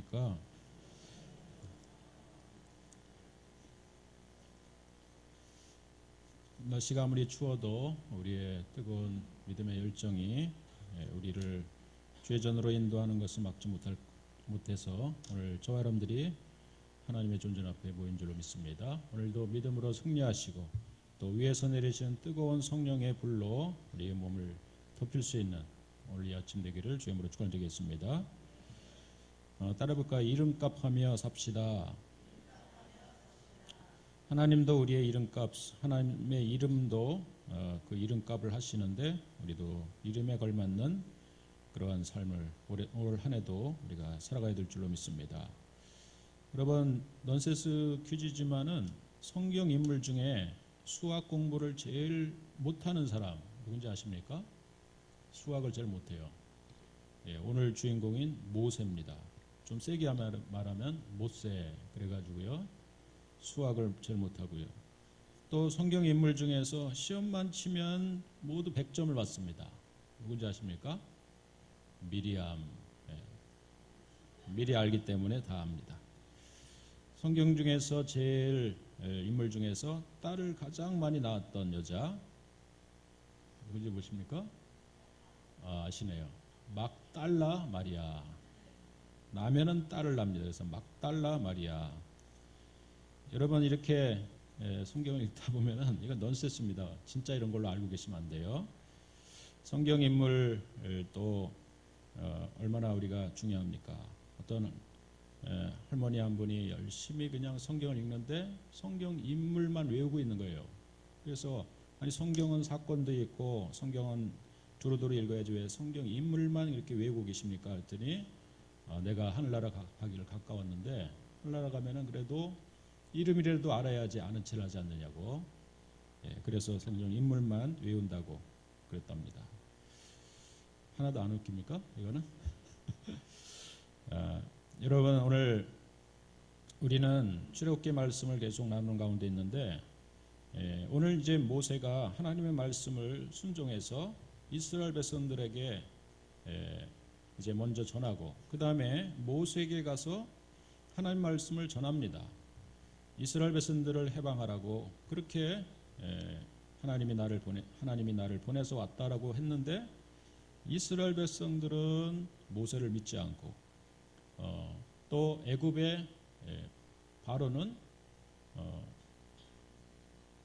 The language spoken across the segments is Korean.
안녕하십니까? 날씨가 아무리 추워도 우리의 뜨거운 믿음의 열정이 우리를 주의 전으로 인도하는 것을 막지 못해서 오늘 저와 여러분들이 하나님의 존전 앞에 모인 줄로 믿습니다. 오늘도 믿음으로 승리하시고 또 위에서 내리시는 뜨거운 성령의 불로 우리의 몸을 덮일 수 있는 오늘 이 아침 되기를 주의 이름으로 축원드리겠습니다. 따라볼까요? 이름값하며 삽시다. 하나님도 우리의 이름값, 하나님의 이름도 그 이름값을 하시는데 우리도 이름에 걸맞는 그러한 삶을 올 한 해도 우리가 살아가야 될 줄로 믿습니다. 여러분, 넌센스 퀴즈지만은 성경 인물 중에 수학 공부를 제일 못하는 사람 누군지 아십니까? 수학을 제일 못해요. 오늘 주인공인 모세입니다. 좀 세게 말하면 모세 그래가지고요. 수학을 제일 못하고요. 또 성경 인물 중에서 시험만 치면 모두 100점을 받습니다. 누군지 아십니까? 미리암. 미리 알기 때문에 다 압니다. 성경 중에서 제일 인물 중에서 딸을 가장 많이 낳았던 여자 누군지 보십니까? 아시네요. 막달라 마리아. 나면은 딸을 납니다. 그래서 막달라 마리아. 여러분 이렇게 성경을 읽다 보면은 이건 넌센스입니다. 진짜 이런 걸로 알고 계시면 안 돼요. 성경 인물 또 얼마나 우리가 중요합니까? 어떤 할머니 한 분이 열심히 그냥 성경을 읽는데 성경 인물만 외우고 있는 거예요. 그래서 아니 성경은 사건도 있고 성경은 두루두루 읽어야지 왜 성경 인물만 이렇게 외우고 계십니까? 그랬더니 내가 하늘나라 가기를 가까웠는데 하늘나라 가면은 그래도 이름이라도 알아야지 아는 체를 하지 않느냐고. 그래서 성경 인물만 외운다고 그랬답니다. 하나도 안 웃깁니까? 이거는? 여러분 오늘 우리는 출애굽기 말씀을 계속 나누는 가운데 있는데 오늘 이제 모세가 하나님의 말씀을 순종해서 이스라엘 백성들에게 이제 먼저 전하고 그 다음에 모세에게 가서 하나님 말씀을 전합니다. 이스라엘 백성들을 해방하라고 그렇게 하나님이 나를 보내서 왔다라고 했는데 이스라엘 백성들은 모세를 믿지 않고 또 애굽의 바로는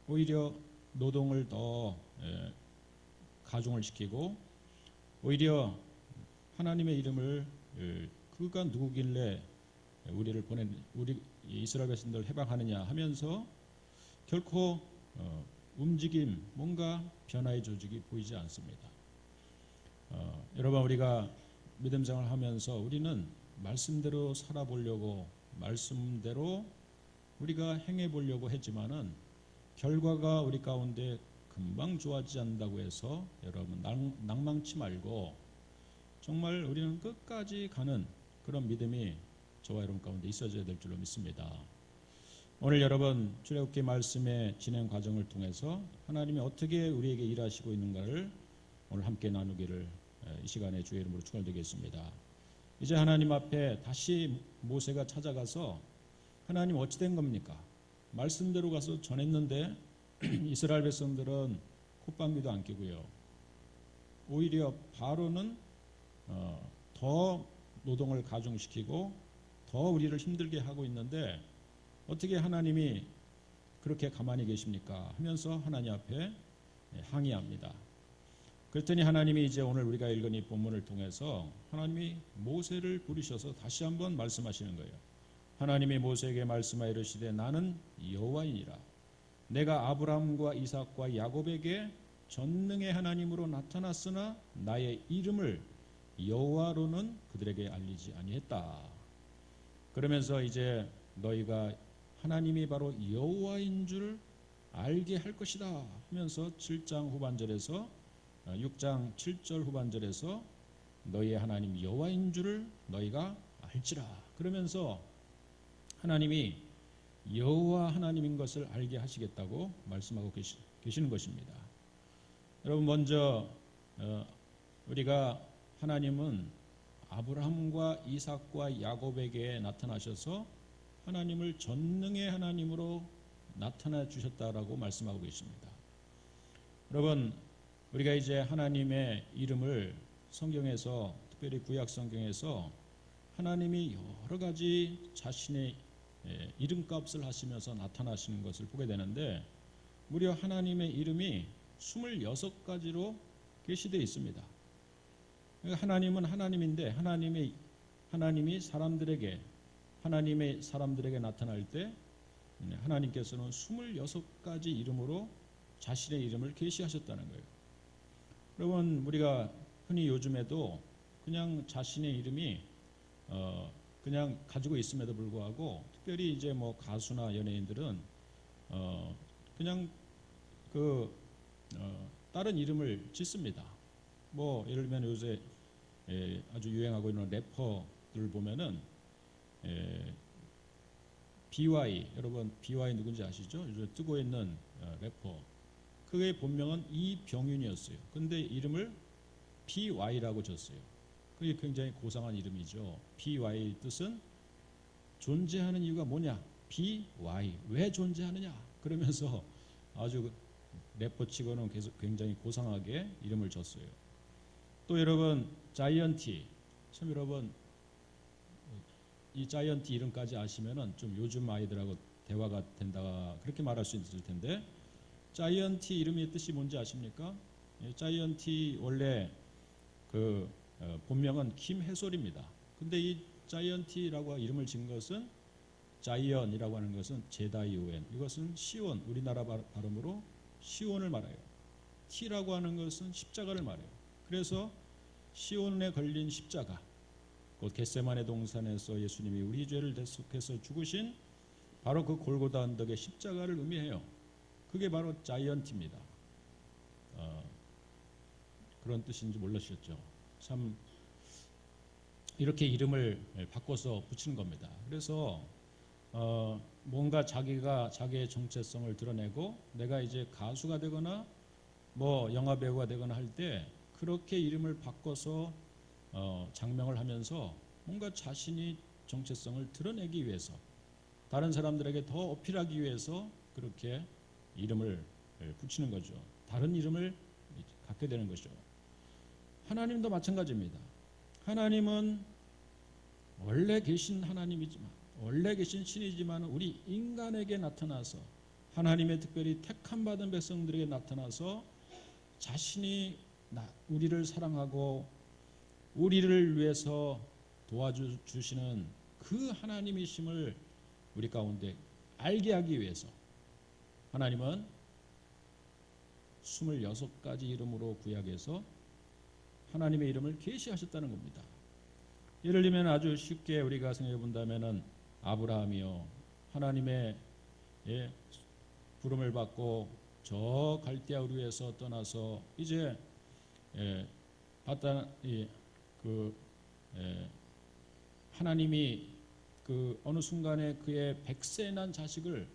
오히려 노동을 더 가중을 시키고 오히려 하나님의 이름을 그가 누구길래 우리 이스라엘 백성들을 해방하느냐 하면서 결코 움직임 뭔가 변화의 조직이 보이지 않습니다. 여러분 우리가 믿음 생활을 하면서 우리는 말씀대로 살아보려고 말씀대로 우리가 행해보려고 했지만은 결과가 우리 가운데 금방 좋아지지 않는다고 해서 여러분 낭망치 말고 정말 우리는 끝까지 가는 그런 믿음이 저와 여러분 가운데 있어져야 될 줄로 믿습니다. 오늘 여러분 출애굽기 말씀의 진행 과정을 통해서 하나님이 어떻게 우리에게 일하시고 있는가를 오늘 함께 나누기를 이 시간에 주의 이름으로 축원드리겠습니다. 이제 하나님 앞에 다시 모세가 찾아가서 하나님 어찌 된 겁니까? 말씀대로 가서 전했는데 이스라엘 백성들은 콧방귀도 안 뀌고요. 오히려 바로는 더 노동을 가중시키고 더 우리를 힘들게 하고 있는데 어떻게 하나님이 그렇게 가만히 계십니까? 하면서 하나님 앞에 항의합니다. 그랬더니 하나님이 이제 오늘 우리가 읽은 이 본문을 통해서 하나님이 모세를 부르셔서 다시 한번 말씀하시는 거예요. 하나님이 모세에게 말씀하여 이르시되 나는 여호와이니라. 내가 아브라함과 이삭과 야곱에게 전능의 하나님으로 나타났으나 나의 이름을 여호와로는 그들에게 알리지 아니했다. 그러면서 이제 너희가 하나님이 바로 여호와인 줄 알게 할 것이다 하면서 7장 후반절에서 6장 7절 후반절에서 너희의 하나님 여호와인 줄을 너희가 알지라 그러면서 하나님이 여호와 하나님인 것을 알게 하시겠다고 말씀하고 계시는 것입니다. 여러분 먼저 우리가 하나님은 아브라함과 이삭과 야곱에게 나타나셔서 하나님을 전능의 하나님으로 나타나 주셨다라고 말씀하고 계십니다. 여러분, 우리가 이제 하나님의 이름을 성경에서, 특별히 구약 성경에서 하나님이 여러 가지 자신의 이름값을 하시면서 나타나시는 것을 보게 되는데, 무려 하나님의 이름이 26가지로 게시되어 있습니다. 하나님은 하나님인데 하나님이 사람들에게 나타날 때 하나님께서는 26가지 이름으로 자신의 이름을 계시하셨다는 거예요. 여러분, 우리가 흔히 요즘에도 그냥 자신의 이름이 그냥 가지고 있음에도 불구하고, 특별히 이제 뭐 가수나 연예인들은 그냥 다른 이름을 짓습니다. 뭐 예를 들면 요새 아주 유행하고 있는 래퍼들 보면은 BY, 여러분 BY 누군지 아시죠? 요즘 뜨고 있는 래퍼. 그의 본명은 이병윤이었어요. 근데 이름을 BY라고 줬어요. 그게 굉장히 고상한 이름이죠. BY 뜻은 존재하는 이유가 뭐냐? BY, 왜 존재하느냐? 그러면서 아주 래퍼치고는 굉장히 고상하게 이름을 줬어요. 또 여러분, 자이언티, 참 여러분 이 자이언티 이름까지 아시면은 좀 요즘 아이들하고 대화가 된다, 그렇게 말할 수 있을 텐데, 자이언티 이름의 뜻이 뭔지 아십니까? 자이언티 원래 본명은 김해솔입니다. 근데 이 자이언티라고 이름을 지은 것은, 자이언이라고 하는 것은 제다이오엔, 이것은 시온, 우리나라 발음으로 시온을 말해요. T라고 하는 것은 십자가를 말해요. 그래서 시온에 걸린 십자가, 곧 겟세마네 동산에서 예수님이 우리 죄를 대속해서 죽으신 바로 그 골고다 언덕의 십자가를 의미해요. 그게 바로 자이언티입니다. 그런 뜻인지 몰라주셨죠? 참 이렇게 이름을 바꿔서 붙이는 겁니다. 그래서 뭔가 자기의 정체성을 드러내고, 내가 이제 가수가 되거나 뭐 영화 배우가 되거나 할 때 그렇게 이름을 바꿔서 장명을 하면서 뭔가 자신이 정체성을 드러내기 위해서, 다른 사람들에게 더 어필하기 위해서 그렇게 이름을 붙이는 거죠. 다른 이름을 갖게 되는 것이죠. 하나님도 마찬가지입니다. 하나님은 원래 계신 하나님이지만, 원래 계신 신이지만 우리 인간에게 나타나서, 하나님의 특별히 택함 받은 백성들에게 나타나서 자신이 우리를 사랑하고 우리를 위해서 도와주시는 그 하나님이심을 우리 가운데 알게 하기 위해서 하나님은 26가지 이름으로 구약에서 하나님의 이름을 계시하셨다는 겁니다. 예를 들면 아주 쉽게 우리가 생각해 본다면은, 아브라함이요, 하나님의 부름을 받고 저 갈대아 우르에서 떠나서 이제 하나님이 어느 순간에 그의 100세 난 자식을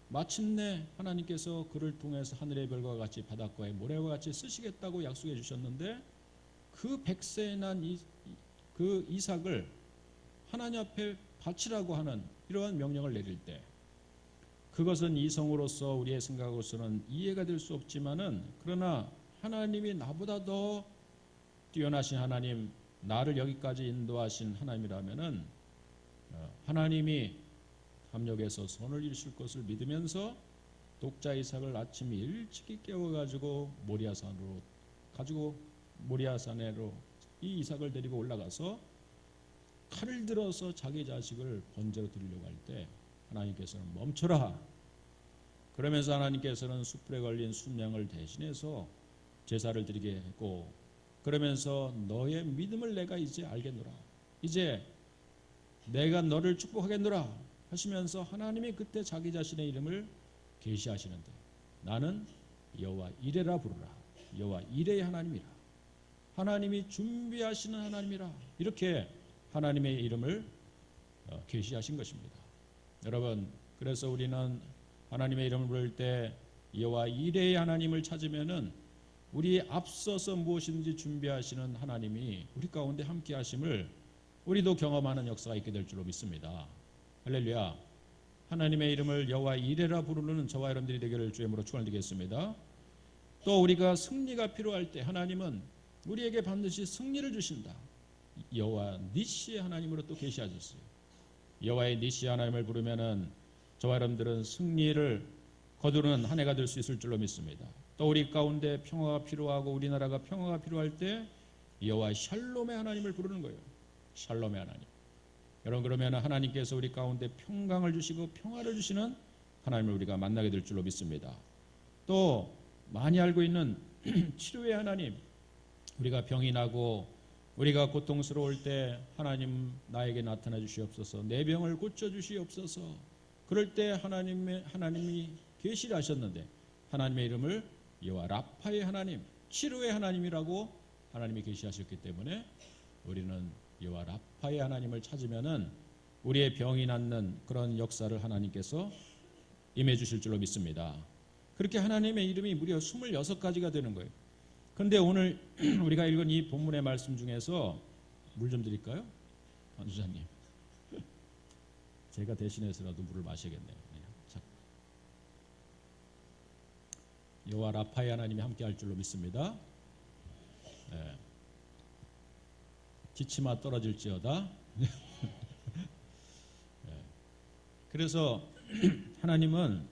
마침내 하나님께서 그를 통해서 하늘의 별과 같이 바닷가의 모래와 같이 쓰시겠다고 약속해 주셨는데, 그 100세 난 그 이삭을 하나님 앞에 바치라고 하는 이러한 명령을 내릴 때, 그것은 이성으로서 우리의 생각으로서는 이해가 될 수 없지만은, 그러나 하나님이 나보다 더 뛰어나신 하나님, 나를 여기까지 인도하신 하나님이라면은 하나님이 함력에서 선을 이루실 것을 믿으면서 독자 이삭을 아침 일찍이 깨워가지고 모리아산으로 이 이삭을 데리고 올라가서 칼을 들어서 자기 자식을 번제로 드리려고 할 때 하나님께서는 멈춰라. 그러면서 하나님께서는 숯불에 걸린 순양을 대신해서 제사를 드리게 했고, 그러면서 너의 믿음을 내가 이제 알겠노라, 이제 내가 너를 축복하겠노라 하시면서 하나님이 그때 자기 자신의 이름을 계시하시는데, 나는 여호와 이레라 부르라, 여호와 이레의 하나님이라, 하나님이 준비하시는 하나님이라, 이렇게 하나님의 이름을 계시하신 것입니다. 여러분, 그래서 우리는 하나님의 이름을 부를 때 여호와 이레의 하나님을 찾으면은 우리 앞서서 무엇이든지 준비하시는 하나님이 우리 가운데 함께 하심을 우리도 경험하는 역사가 있게 될 줄로 믿습니다. 할렐루야. 하나님의 이름을 여호와 이레라 부르는 저와 여러분들이 되기를 주님으로 축원드리겠습니다. 또 우리가 승리가 필요할 때 하나님은 우리에게 반드시 승리를 주신다. 여호와 니시의 하나님으로 또 계시하셨어요. 여호와의 니시 하나님을 부르면은 저와 여러분들은 승리를 거두는 한 해가 될 수 있을 줄로 믿습니다. 또 우리 가운데 평화가 필요하고 우리나라가 평화가 필요할 때 여호와 샬롬의 하나님을 부르는 거예요. 샬롬의 하나님. 여러분, 그러면 하나님께서 우리 가운데 평강을 주시고 평화를 주시는 하나님을 우리가 만나게 될 줄로 믿습니다. 또 많이 알고 있는 치료의 하나님, 우리가 병이 나고 우리가 고통스러울 때 하나님 나에게 나타나 주시옵소서, 내 병을 고쳐 주시옵소서. 그럴 때 하나님이 계시를 하셨는데 하나님의 이름을 여호와 라파의 하나님, 치료의 하나님이라고 하나님이 계시하셨기 때문에 우리는 여호와 라파의 하나님을 찾으면은 우리의 병이 낫는 그런 역사를 하나님께서 임해 주실 줄로 믿습니다. 그렇게 하나님의 이름이 무려 26가지가 되는 거예요. 그런데 오늘 우리가 읽은 이 본문의 말씀 중에서 물 좀 드릴까요? 안주사님. 제가 대신해서라도 물을 마셔야겠네요. 여호와 라파의 하나님이 함께 할 줄로 믿습니다. 네. 기치마 떨어질지어다. 네. 그래서 하나님은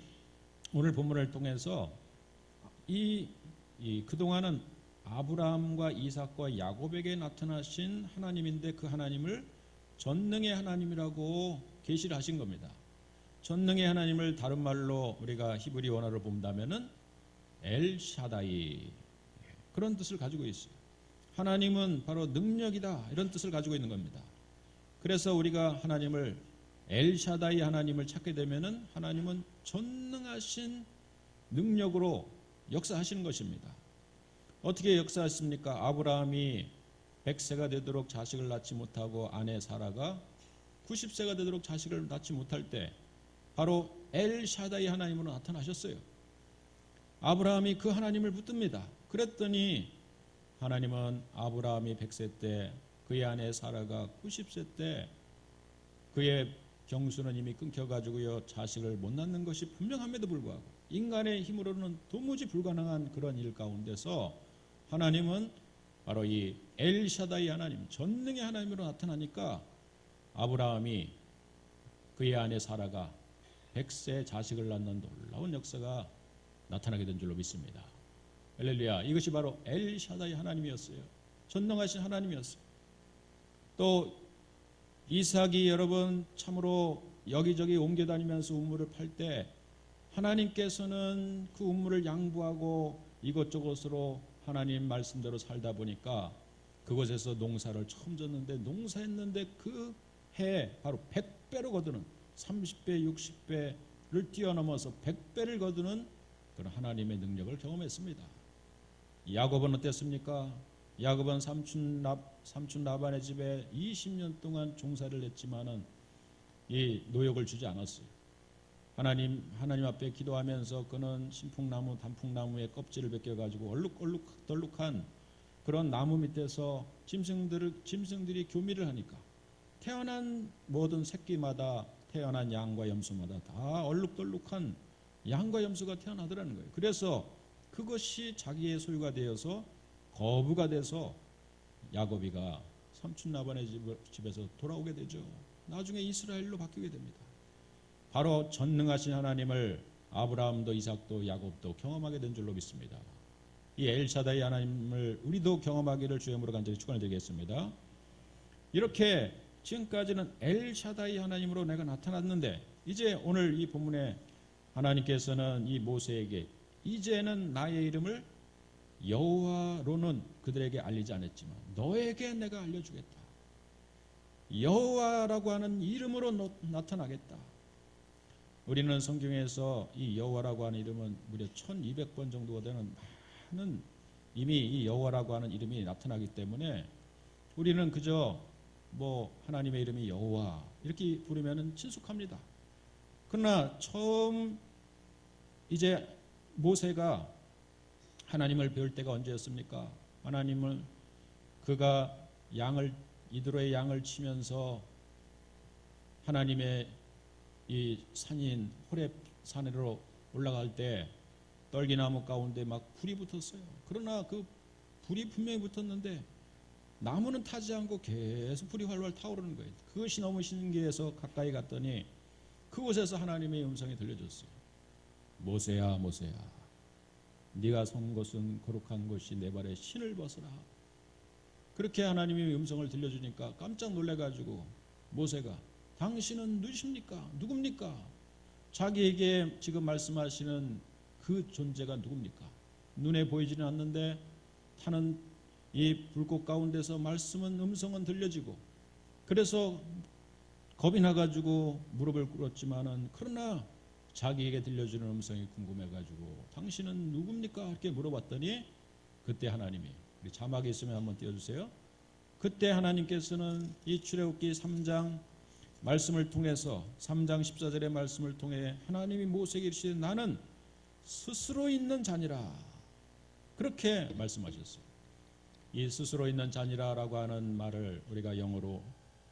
오늘 본문을 통해서 그동안은 아브라함과 이삭과 야곱에게 나타나신 하나님인데 그 하나님을 전능의 하나님이라고 계시를 하신 겁니다. 전능의 하나님을 다른 말로 우리가 히브리 원어를 본다면은 엘샤다이, 그런 뜻을 가지고 있어요. 하나님은 바로 능력이다, 이런 뜻을 가지고 있는 겁니다. 그래서 우리가 하나님을 엘샤다이 하나님을 찾게 되면은 하나님은 전능하신 능력으로 역사하시는 것입니다. 어떻게 역사하십니까? 아브라함이 100세가 되도록 자식을 낳지 못하고 아내 사라가 90세가 되도록 자식을 낳지 못할 때 바로 엘샤다이 하나님으로 나타나셨어요. 아브라함이 그 하나님을 붙듭니다. 그랬더니 하나님은 아브라함이 100세 때 그의 아내 사라가 90세 때 그의 경수는 이미 끊겨가지고요 자식을 못 낳는 것이 분명함에도 불구하고 인간의 힘으로는 도무지 불가능한 그런 일 가운데서 하나님은 바로 이 엘샤다이 하나님, 전능의 하나님으로 나타나니까 아브라함이 그의 아내 사라가 100세 자식을 낳는 놀라운 역사가 나타나게 된 줄로 믿습니다. 할렐루야. 이것이 바로 엘샤다이 하나님이었어요. 전능하신 하나님이었어요. 또 이삭이 여러분 참으로 여기저기 옮겨다니면서 우물을 팔 때 하나님께서는 그 우물을 양보하고 이것저것으로 하나님 말씀대로 살다 보니까 그곳에서 농사를 처음 졌는데 농사했는데 그 해 바로 100배로 거두는 30배 60배를 뛰어넘어서 100배를 거두는 그런 하나님의 능력을 경험했습니다. 야곱은 어땠습니까? 야곱은 삼촌 라반의 집에 20년 동안 종사를 했지만은 이 노역을 주지 않았어요. 하나님 앞에 기도하면서 그는 신풍나무, 단풍나무의 껍질을 벗겨가지고 얼룩덜룩한 그런 나무 밑에서 짐승들이 교미를 하니까 태어난 모든 새끼마다 태어난 양과 염소마다 다 얼룩덜룩한 양과 염소가 태어나더라는 거예요. 그래서 그것이 자기의 소유가 되어서 거부가 돼서 야곱이가 삼촌 라반의 집에서 돌아오게 되죠. 나중에 이스라엘로 바뀌게 됩니다. 바로 전능하신 하나님을 아브라함도 이삭도 야곱도 경험하게 된 줄로 믿습니다. 이 엘샤다이 하나님을 우리도 경험하기를 주님으로 간절히 축원드리겠습니다. 이렇게 지금까지는 엘샤다이 하나님으로 내가 나타났는데 이제 오늘 이 본문에 하나님께서는 이 모세에게 이제는 나의 이름을 여호와로는 그들에게 알리지 않았지만 너에게 내가 알려주겠다. 여호와라고 하는 이름으로 나타나겠다. 우리는 성경에서 이 여호와라고 하는 이름은 무려 1200번 정도가 되는 많은 이미 이 여호와라고 하는 이름이 나타나기 때문에 우리는 그저 하나님의 이름이 여호와 이렇게 부르면 친숙합니다. 그러나 처음 이제 모세가 하나님을 배울 때가 언제였습니까? 하나님을 그가 이드로의 양을 치면서 하나님의 이 산인 호렙 산으로 올라갈 때 떨기나무 가운데 막 불이 붙었어요. 그러나 그 불이 분명히 붙었는데 나무는 타지 않고 계속 불이 활활 타오르는 거예요. 그것이 너무 신기해서 가까이 갔더니 그곳에서 하나님의 음성이 들려줬어요. 모세야 모세야, 네가 선 곳은 거룩한 곳이 내 발에 신을 벗으라. 그렇게 하나님의 음성을 들려주니까 깜짝 놀래가지고 모세가 당신은 누굽니까? 자기에게 지금 말씀하시는 그 존재가 누굽니까? 눈에 보이지는 않는데 타는 이 불꽃 가운데서 음성은 들려지고, 그래서 겁이 나가지고 무릎을 꿇었지만은 그러나 자기에게 들려주는 음성이 궁금해가지고 당신은 누굽니까? 이렇게 물어봤더니 그때 하나님이, 우리 자막에 있으면 한번 띄워주세요. 그때 하나님께서는 이 출애굽기 3장 말씀을 통해서 3장 14절의 말씀을 통해 하나님이 모세에게 이르시되 나는 스스로 있는 자니라, 그렇게 말씀하셨어요. 이 스스로 있는 자니라라고 하는 말을 우리가 영어로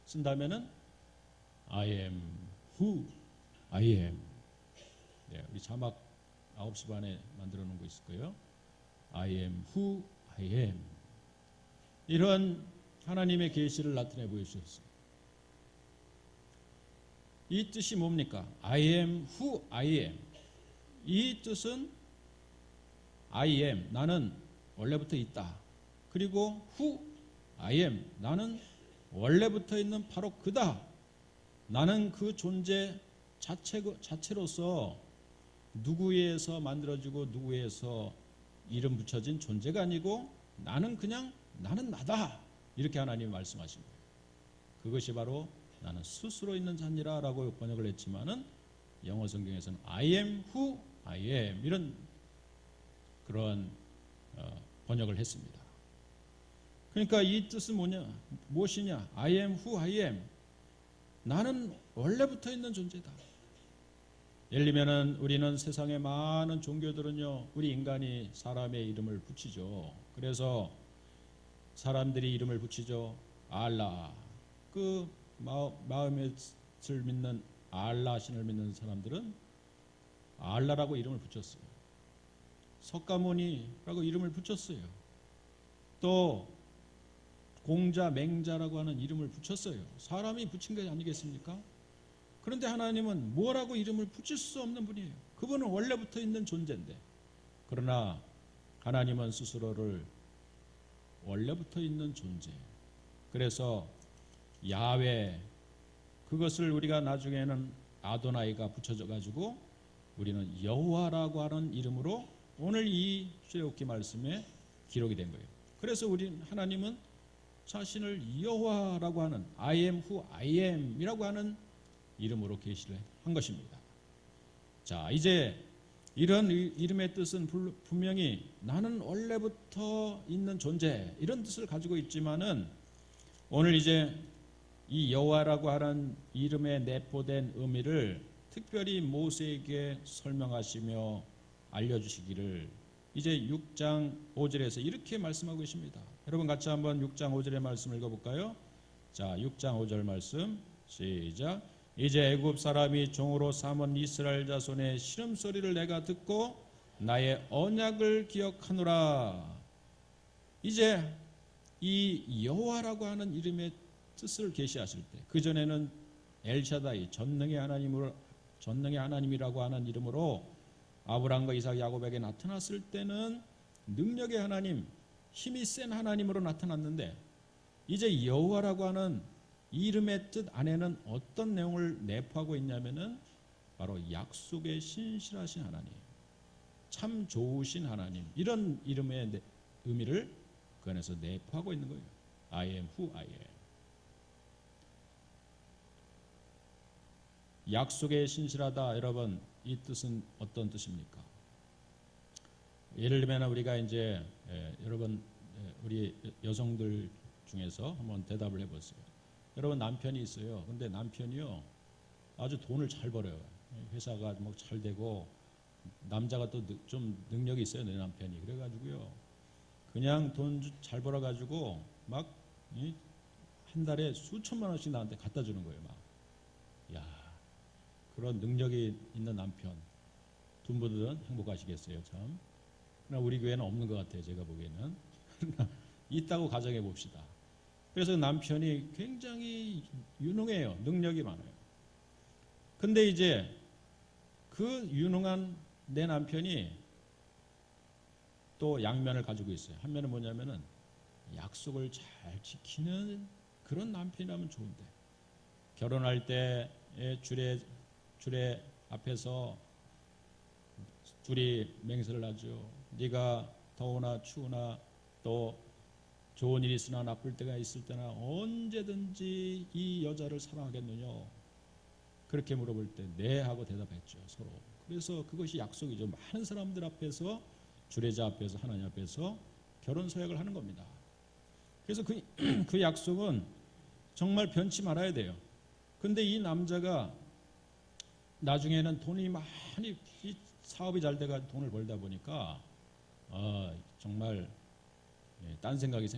쓴다면은 I am who I am. 네, 우리 자막 9시 반에 만들어 놓은 거 있을 거예요. I am who I am. 이런 하나님의 계시를 나타내 보여주셨어요. 이 뜻이 뭡니까? I am who I am. 이 뜻은 I am, 나는 원래부터 있다. 그리고 who I am, 나는 원래부터 있는 바로 그다. 나는 그 존재 자체로서 누구에 의해서 만들어지고 누구에 의해서 이름 붙여진 존재가 아니고 나는 나다. 이렇게 하나님이 말씀하신 거예요. 그것이 바로 나는 스스로 있는 자니라 라고 번역을 했지만은 영어 성경에서는 I am who I am 이런 그런 번역을 했습니다. 그러니까 이 뜻은 무엇이냐? I am who I am. 나는 원래부터 있는 존재다. 예를 들면은 우리는 세상의 많은 종교들은요, 우리 인간이 사람의 이름을 붙이죠. 그래서 사람들이 이름을 붙이죠. 알라. 그 마음의 을 믿는 알라 신을 믿는 사람들은 알라라고 이름을 붙였어요. 석가모니라고 이름을 붙였어요. 또 공자, 맹자라고 하는 이름을 붙였어요. 사람이 붙인 게 아니겠습니까? 그런데 하나님은 뭐라고 이름을 붙일 수 없는 분이에요. 그분은 원래부터 있는 존재인데, 그러나 하나님은 스스로를 원래부터 있는 존재, 그래서 야훼, 그것을 우리가 나중에는 아도나이가 붙여져 가지고 우리는 여호와라고 하는 이름으로 오늘 이 출애굽기 말씀에 기록이 된 거예요. 그래서 하나님은 자신을 여호와라고 하는 I am who I am 이라고 하는 이름으로 계시를 한 것입니다. 자, 이제 이런 이름의 뜻은 분명히 나는 원래부터 있는 존재, 이런 뜻을 가지고 있지만은 오늘 이제 이 여호와라고 하는 이름에 내포된 의미를 특별히 모세에게 설명하시며 알려주시기를 이제 6장 5절에서 이렇게 말씀하고 계십니다. 여러분 같이 한번 6장 5절의 말씀 읽어볼까요? 자, 6장 5절 말씀 시작. 이제 애굽 사람이 종으로 삼은 이스라엘 자손의 신음소리를 내가 듣고 나의 언약을 기억하노라. 이제 이 여호와라고 하는 이름의 뜻을 계시하실 때, 그전에는 엘샤다이, 전능의 하나님이라고 하는 이름으로 아브라함과 이삭, 야곱에게 나타났을 때는 능력의 하나님, 힘이 센 하나님으로 나타났는데, 이제 여호와라고 하는 이름의 뜻 안에는 어떤 내용을 내포하고 있냐면은 바로 약속의 신실하신 하나님, 참 좋으신 하나님, 이런 이름의 의미를 그 안에서 내포하고 있는 거예요. I am who I am. 약속에 신실하다, 여러분, 이 뜻은 어떤 뜻입니까? 예를 들면 우리가 이제 여러분 우리 여성들 중에서 한번 대답을 해보세요. 여러분 남편이 있어요. 근데 남편이요 아주 돈을 잘 벌어요. 회사가 뭐 잘 되고 남자가 또 좀 능력이 있어요, 내 남편이. 그래가지고요, 그냥 돈 잘 벌어가지고 막 한 달에 수천만 원씩 나한테 갖다 주는 거예요, 막. 야, 그런 능력이 있는 남편 두 분들은 행복하시겠어요, 참. 그러나 우리 교회는 없는 것 같아요, 제가 보기에는. 있다고 가정해 봅시다. 그래서 남편이 굉장히 유능해요, 능력이 많아요. 근데 이제 그 유능한 내 남편이 또 양면을 가지고 있어요. 한 면은 뭐냐면은 약속을 잘 지키는 그런 남편이라면 좋은데, 결혼할 때 주례 앞에서 둘이 맹세를 하죠. 네가 더우나 추우나 또 좋은 일이 있으나 나쁠 때가 있을 때나 언제든지 이 여자를 사랑하겠느냐, 그렇게 물어볼 때 네 하고 대답했죠, 서로. 그래서 그것이 약속이죠. 많은 사람들 앞에서, 주례자 앞에서, 하나님 앞에서 결혼 서약을 하는 겁니다. 그래서 그 약속은 정말 변치 말아야 돼요. 근데 이 남자가 나중에는 돈이 많이, 사업이 잘 돼가 돈을 벌다 보니까 정말 딴 생각이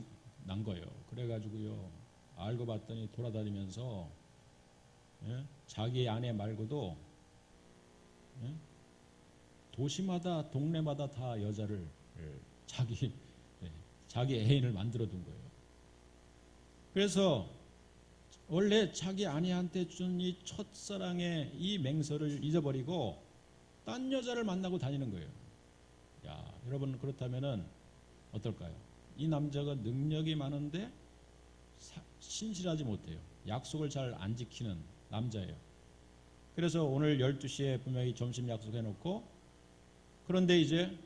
난 거예요. 그래가지고요, 알고 봤더니 돌아다니면서 자기 아내 말고도 도시마다 동네마다 다 여자를 자기 애인을 만들어 둔 거예요. 그래서 원래 자기 아내한테 준 이 첫사랑의 이 맹세를 잊어버리고 딴 여자를 만나고 다니는 거예요. 야, 여러분, 그렇다면은 어떨까요? 이 남자가 능력이 많은데 신실하지 못해요. 약속을 잘 안 지키는 남자예요. 그래서 오늘 12시에 분명히 점심 약속해놓고, 그런데 이제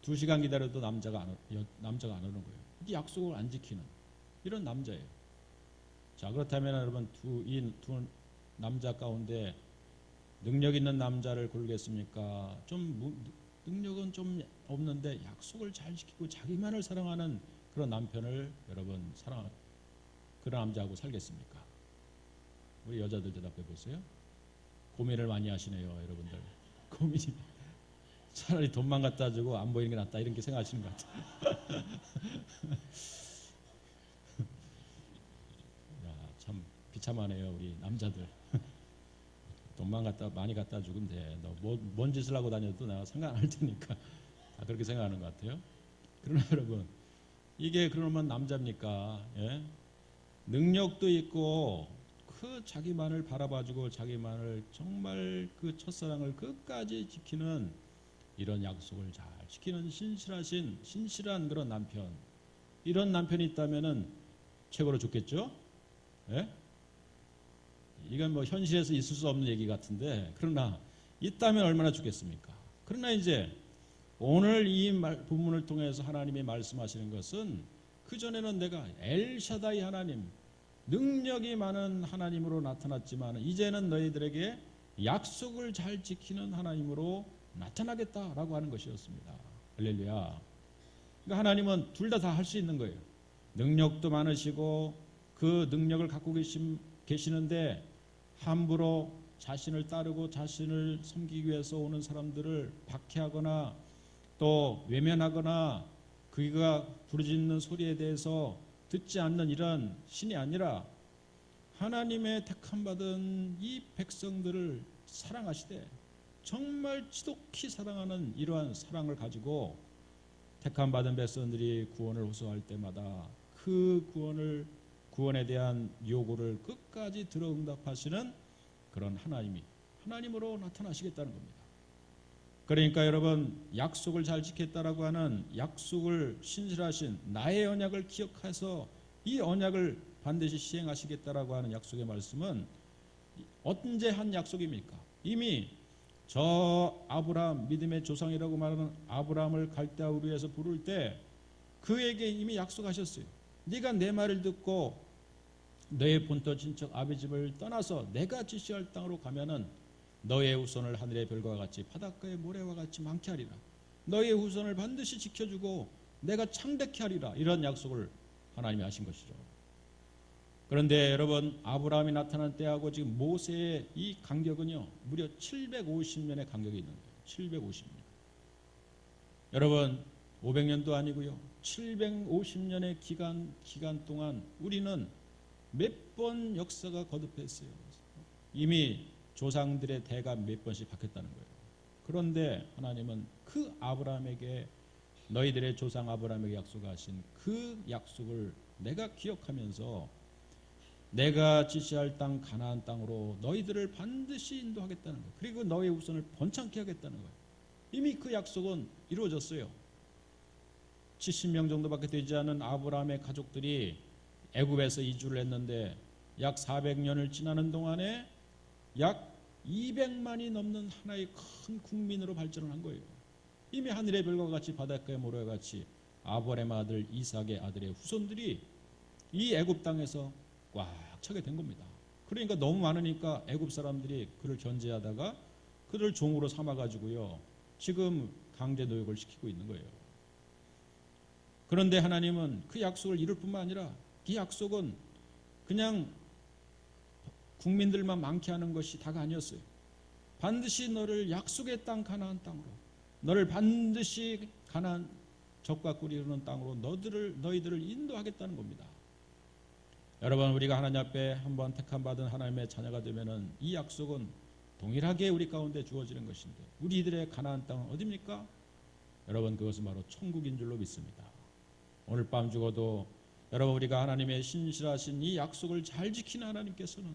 2시간 기다려도 남자가 안 오는 거예요. 이 약속을 안 지키는 이런 남자예요. 자, 그렇다면 여러분, 이 두 남자 가운데 능력 있는 남자를 고르겠습니까? 능력은 좀 없는데 약속을 잘 지키고 자기만을 사랑하는 그런 남편을 여러분 그런 남자하고 살겠습니까? 우리 여자들 대답해 보세요. 고민을 많이 하시네요, 여러분들. 고민이 차라리 돈만 갖다 주고 안 보이는 게 낫다, 이렇게 생각하시는 것 같아요. 야, 참 비참하네요, 우리 남자들. 돈만 많이 갖다 주면 돼. 너 뭔 짓을 하고 다녀도 내가 상관 안 할 테니까. 다 그렇게 생각하는 것 같아요. 그러나 여러분, 이게 그러면 남자입니까? 예? 능력도 있고 그 자기만을 바라봐주고 자기만을 정말 그 첫사랑을 끝까지 지키는 이런 약속을 잘 지키는 신실한 그런 남편, 이런 남편이 있다면은 최고로 좋겠죠? 예? 이건 뭐 현실에서 있을 수 없는 얘기 같은데, 그러나 있다면 얼마나 좋겠습니까? 그러나 이제 오늘 이 본문을 통해서 하나님이 말씀하시는 것은, 그전에는 내가 엘샤다이 하나님, 능력이 많은 하나님으로 나타났지만 이제는 너희들에게 약속을 잘 지키는 하나님으로 나타나겠다라고 하는 것이었습니다. 할렐루야. 그러니까 하나님은 둘 다 할 수 있는 거예요. 능력도 많으시고 그 능력을 갖고 계시는데 함부로 자신을 따르고 자신을 섬기기 위해서 오는 사람들을 박해하거나 또 외면하거나 그가 부르짖는 소리에 대해서 듣지 않는 이런 신이 아니라, 하나님의 택함 받은 이 백성들을 사랑하시되 정말 지독히 사랑하는 이러한 사랑을 가지고 택함 받은 백성들이 구원을 호소할 때마다 그 구원에 대한 요구를 끝까지 들어 응답하시는 그런 하나님으로 나타나시겠다는 겁니다. 그러니까 여러분, 약속을 잘 지켰다라고 하는 약속을 신실하신 나의 언약을 기억해서 이 언약을 반드시 시행하시겠다라고 하는 약속의 말씀은 언제 한 약속입니까? 이미 저 아브라함, 믿음의 조상이라고 말하는 아브라함을 갈대아 우르에서 부를 때 그에게 이미 약속하셨어요. 네가 내 말을 듣고 너의 본토 친척 아비 집을 떠나서 내가 지시할 땅으로 가면은 너의 후손을 하늘의 별과 같이 바닷가의 모래와 같이 많게 하리라. 너의 후손을 반드시 지켜주고 내가 창대케 하리라. 이런 약속을 하나님이 하신 것이죠. 그런데 여러분, 아브라함이 나타난 때하고 지금 모세의 이 간격은요, 무려 750년의 간격이 있는 거예요. 750년. 여러분 500년도 아니고요. 750년의 기간 동안 우리는 몇 번 역사가 거듭했어요. 이미 조상들의 대가 몇 번씩 바뀌었다는 거예요. 그런데 하나님은 그 아브라함에게 너희들의 조상 아브라함에게 약속하신 그 약속을 내가 기억하면서 내가 지시할 땅 가나안 땅으로 너희들을 반드시 인도하겠다는 거예요. 그리고 너희의 후손을 번창케 하겠다는 거예요. 이미 그 약속은 이루어졌어요. 70명 정도밖에 되지 않은 아브라함의 가족들이 애굽에서 이주를 했는데 약 400년을 지나는 동안에 약 200만이 넘는 하나의 큰 국민으로 발전을 한 거예요. 이미 하늘의 별과 같이 바닷가의 모래와 같이 아브라함의 아들 이삭의 아들의 후손들이 이 애굽 땅에서 꽉 차게 된 겁니다. 그러니까 너무 많으니까 애굽 사람들이 그를 견제하다가 그를 종으로 삼아가지고요. 지금 강제 노역을 시키고 있는 거예요. 그런데 하나님은 그 약속을 이룰 뿐만 아니라 이 약속은 그냥 국민들만 많게 하는 것이 다가 아니었어요. 반드시 너를 약속의 땅 가나안 땅으로, 너를 반드시 가나안 적과 꿀이 흐르는 땅으로 너희들을 인도하겠다는 겁니다. 여러분 우리가 하나님 앞에 한번 택함 받은 하나님의 자녀가 되면은 이 약속은 동일하게 우리 가운데 주어지는 것인데 우리들의 가나안 땅은 어디입니까? 여러분 그것은 바로 천국인 줄로 믿습니다. 오늘 밤 죽어도 여러분 우리가 하나님의 신실하신 이 약속을 잘 지키는 하나님께서는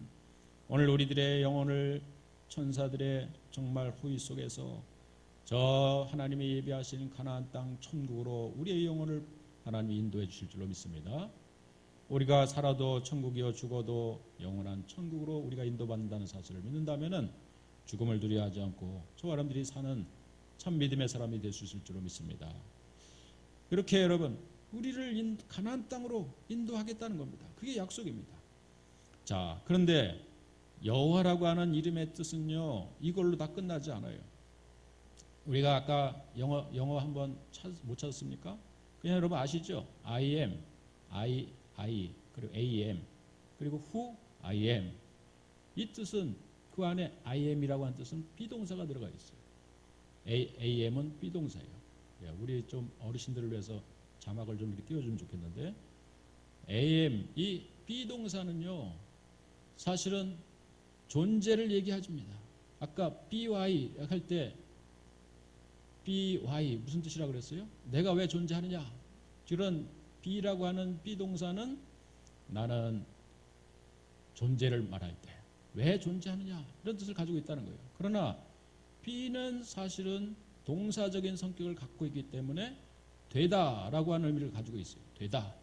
오늘 우리들의 영혼을 천사들의 정말 호의 속에서 저 하나님이 예비하신 가나안 땅 천국으로 우리의 영혼을 하나님이 인도해 주실 줄로 믿습니다. 우리가 살아도 천국이요 죽어도 영원한 천국으로 우리가 인도받는다는 사실을 믿는다면은 죽음을 두려워하지 않고 저 사람들이 사는 참 믿음의 사람이 될 수 있을 줄로 믿습니다. 그렇게 여러분 우리를 가나안 땅으로 인도하겠다는 겁니다. 그게 약속입니다. 자, 그런데 여호와라고 하는 이름의 뜻은요 이걸로 다 끝나지 않아요. 우리가 아까 영어 한번 못 찾았습니까? 그냥 여러분 아시죠? I am, I 그리고 am 그리고 who I am. 이 뜻은 그 안에 I am이라고 하는 뜻은 비동사가 들어가 있어요. am은 비동사예요. 우리 좀 어르신들을 위해서 자막을 좀 이렇게 띄워주면 좋겠는데 am 이 비동사는요 사실은 존재를 얘기해줍니다. 아까 by 할 때 by 무슨 뜻이라고 그랬어요? 내가 왜 존재하느냐? 그런 be라고 하는 비동사는 나는 존재를 말할 때 왜 존재하느냐 이런 뜻을 가지고 있다는 거예요. 그러나 be는 사실은 동사적인 성격을 갖고 있기 때문에 되다라고 하는 의미를 가지고 있어요. 되다,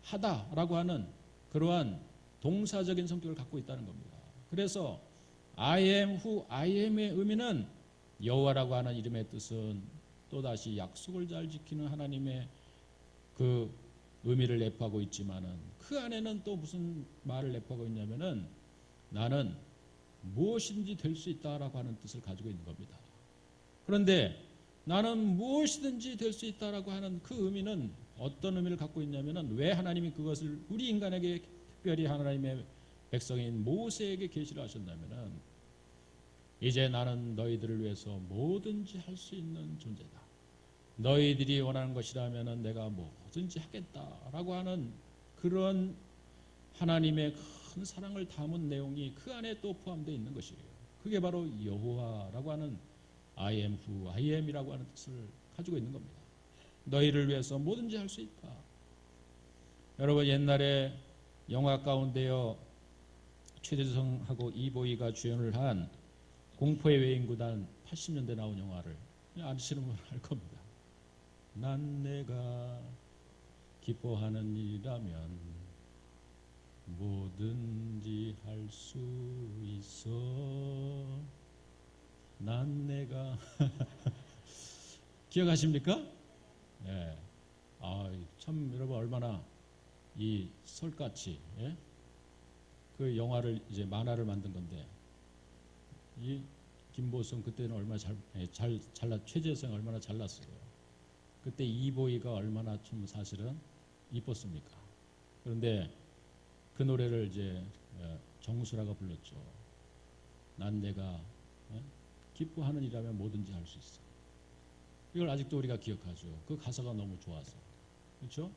하다라고 하는 그러한 동사적인 성격을 갖고 있다는 겁니다. 그래서 I am who I am의 의미는 여호와라고 하는 이름의 뜻은 또다시 약속을 잘 지키는 하나님의 그 의미를 내포하고 있지만은 그 안에는 또 무슨 말을 내포하고 있냐면은 나는 무엇이든지 될 수 있다라고 하는 뜻을 가지고 있는 겁니다. 그런데 나는 무엇이든지 될 수 있다라고 하는 그 의미는 어떤 의미를 갖고 있냐면은 왜 하나님이 그것을 우리 인간에게 특별히 하나님의 백성인 모세에게 계시를 하셨냐면은 이제 나는 너희들을 위해서 뭐든지 할 수 있는 존재다. 너희들이 원하는 것이라면은 내가 뭐든지 하겠다라고 하는 그런 하나님의 큰 사랑을 담은 내용이 그 안에 또 포함되어 있는 것이에요. 그게 바로 여호와라고 하는 I am who I am이라고 하는 뜻을 가지고 있는 겁니다. 너희를 위해서 뭐든지 할 수 있다. 여러분 옛날에 영화 가운데요 최재성하고 이보희가 주연을 한 공포의 외인구단 80년대 나온 영화를 아시는 분은 알 겁니다. 난 내가 기뻐하는 일이라면 뭐든지 할 수 있어. 난 내가 기억하십니까? 네. 참 여러분 얼마나 이 설같이 그 영화를 이제 만화를 만든 건데 이 김보성 그때는 얼마나 잘났 최재성 얼마나 잘났어요. 그때 이보희가 얼마나 좀 사실은 이뻤습니까? 그런데 그 노래를 이제 정수라가 불렀죠. 난 내가 기뻐하는 일이라면 뭐든지 할 수 있어. 이걸 아직도 우리가 기억하죠. 그 가사가 너무 좋아서. 그렇죠?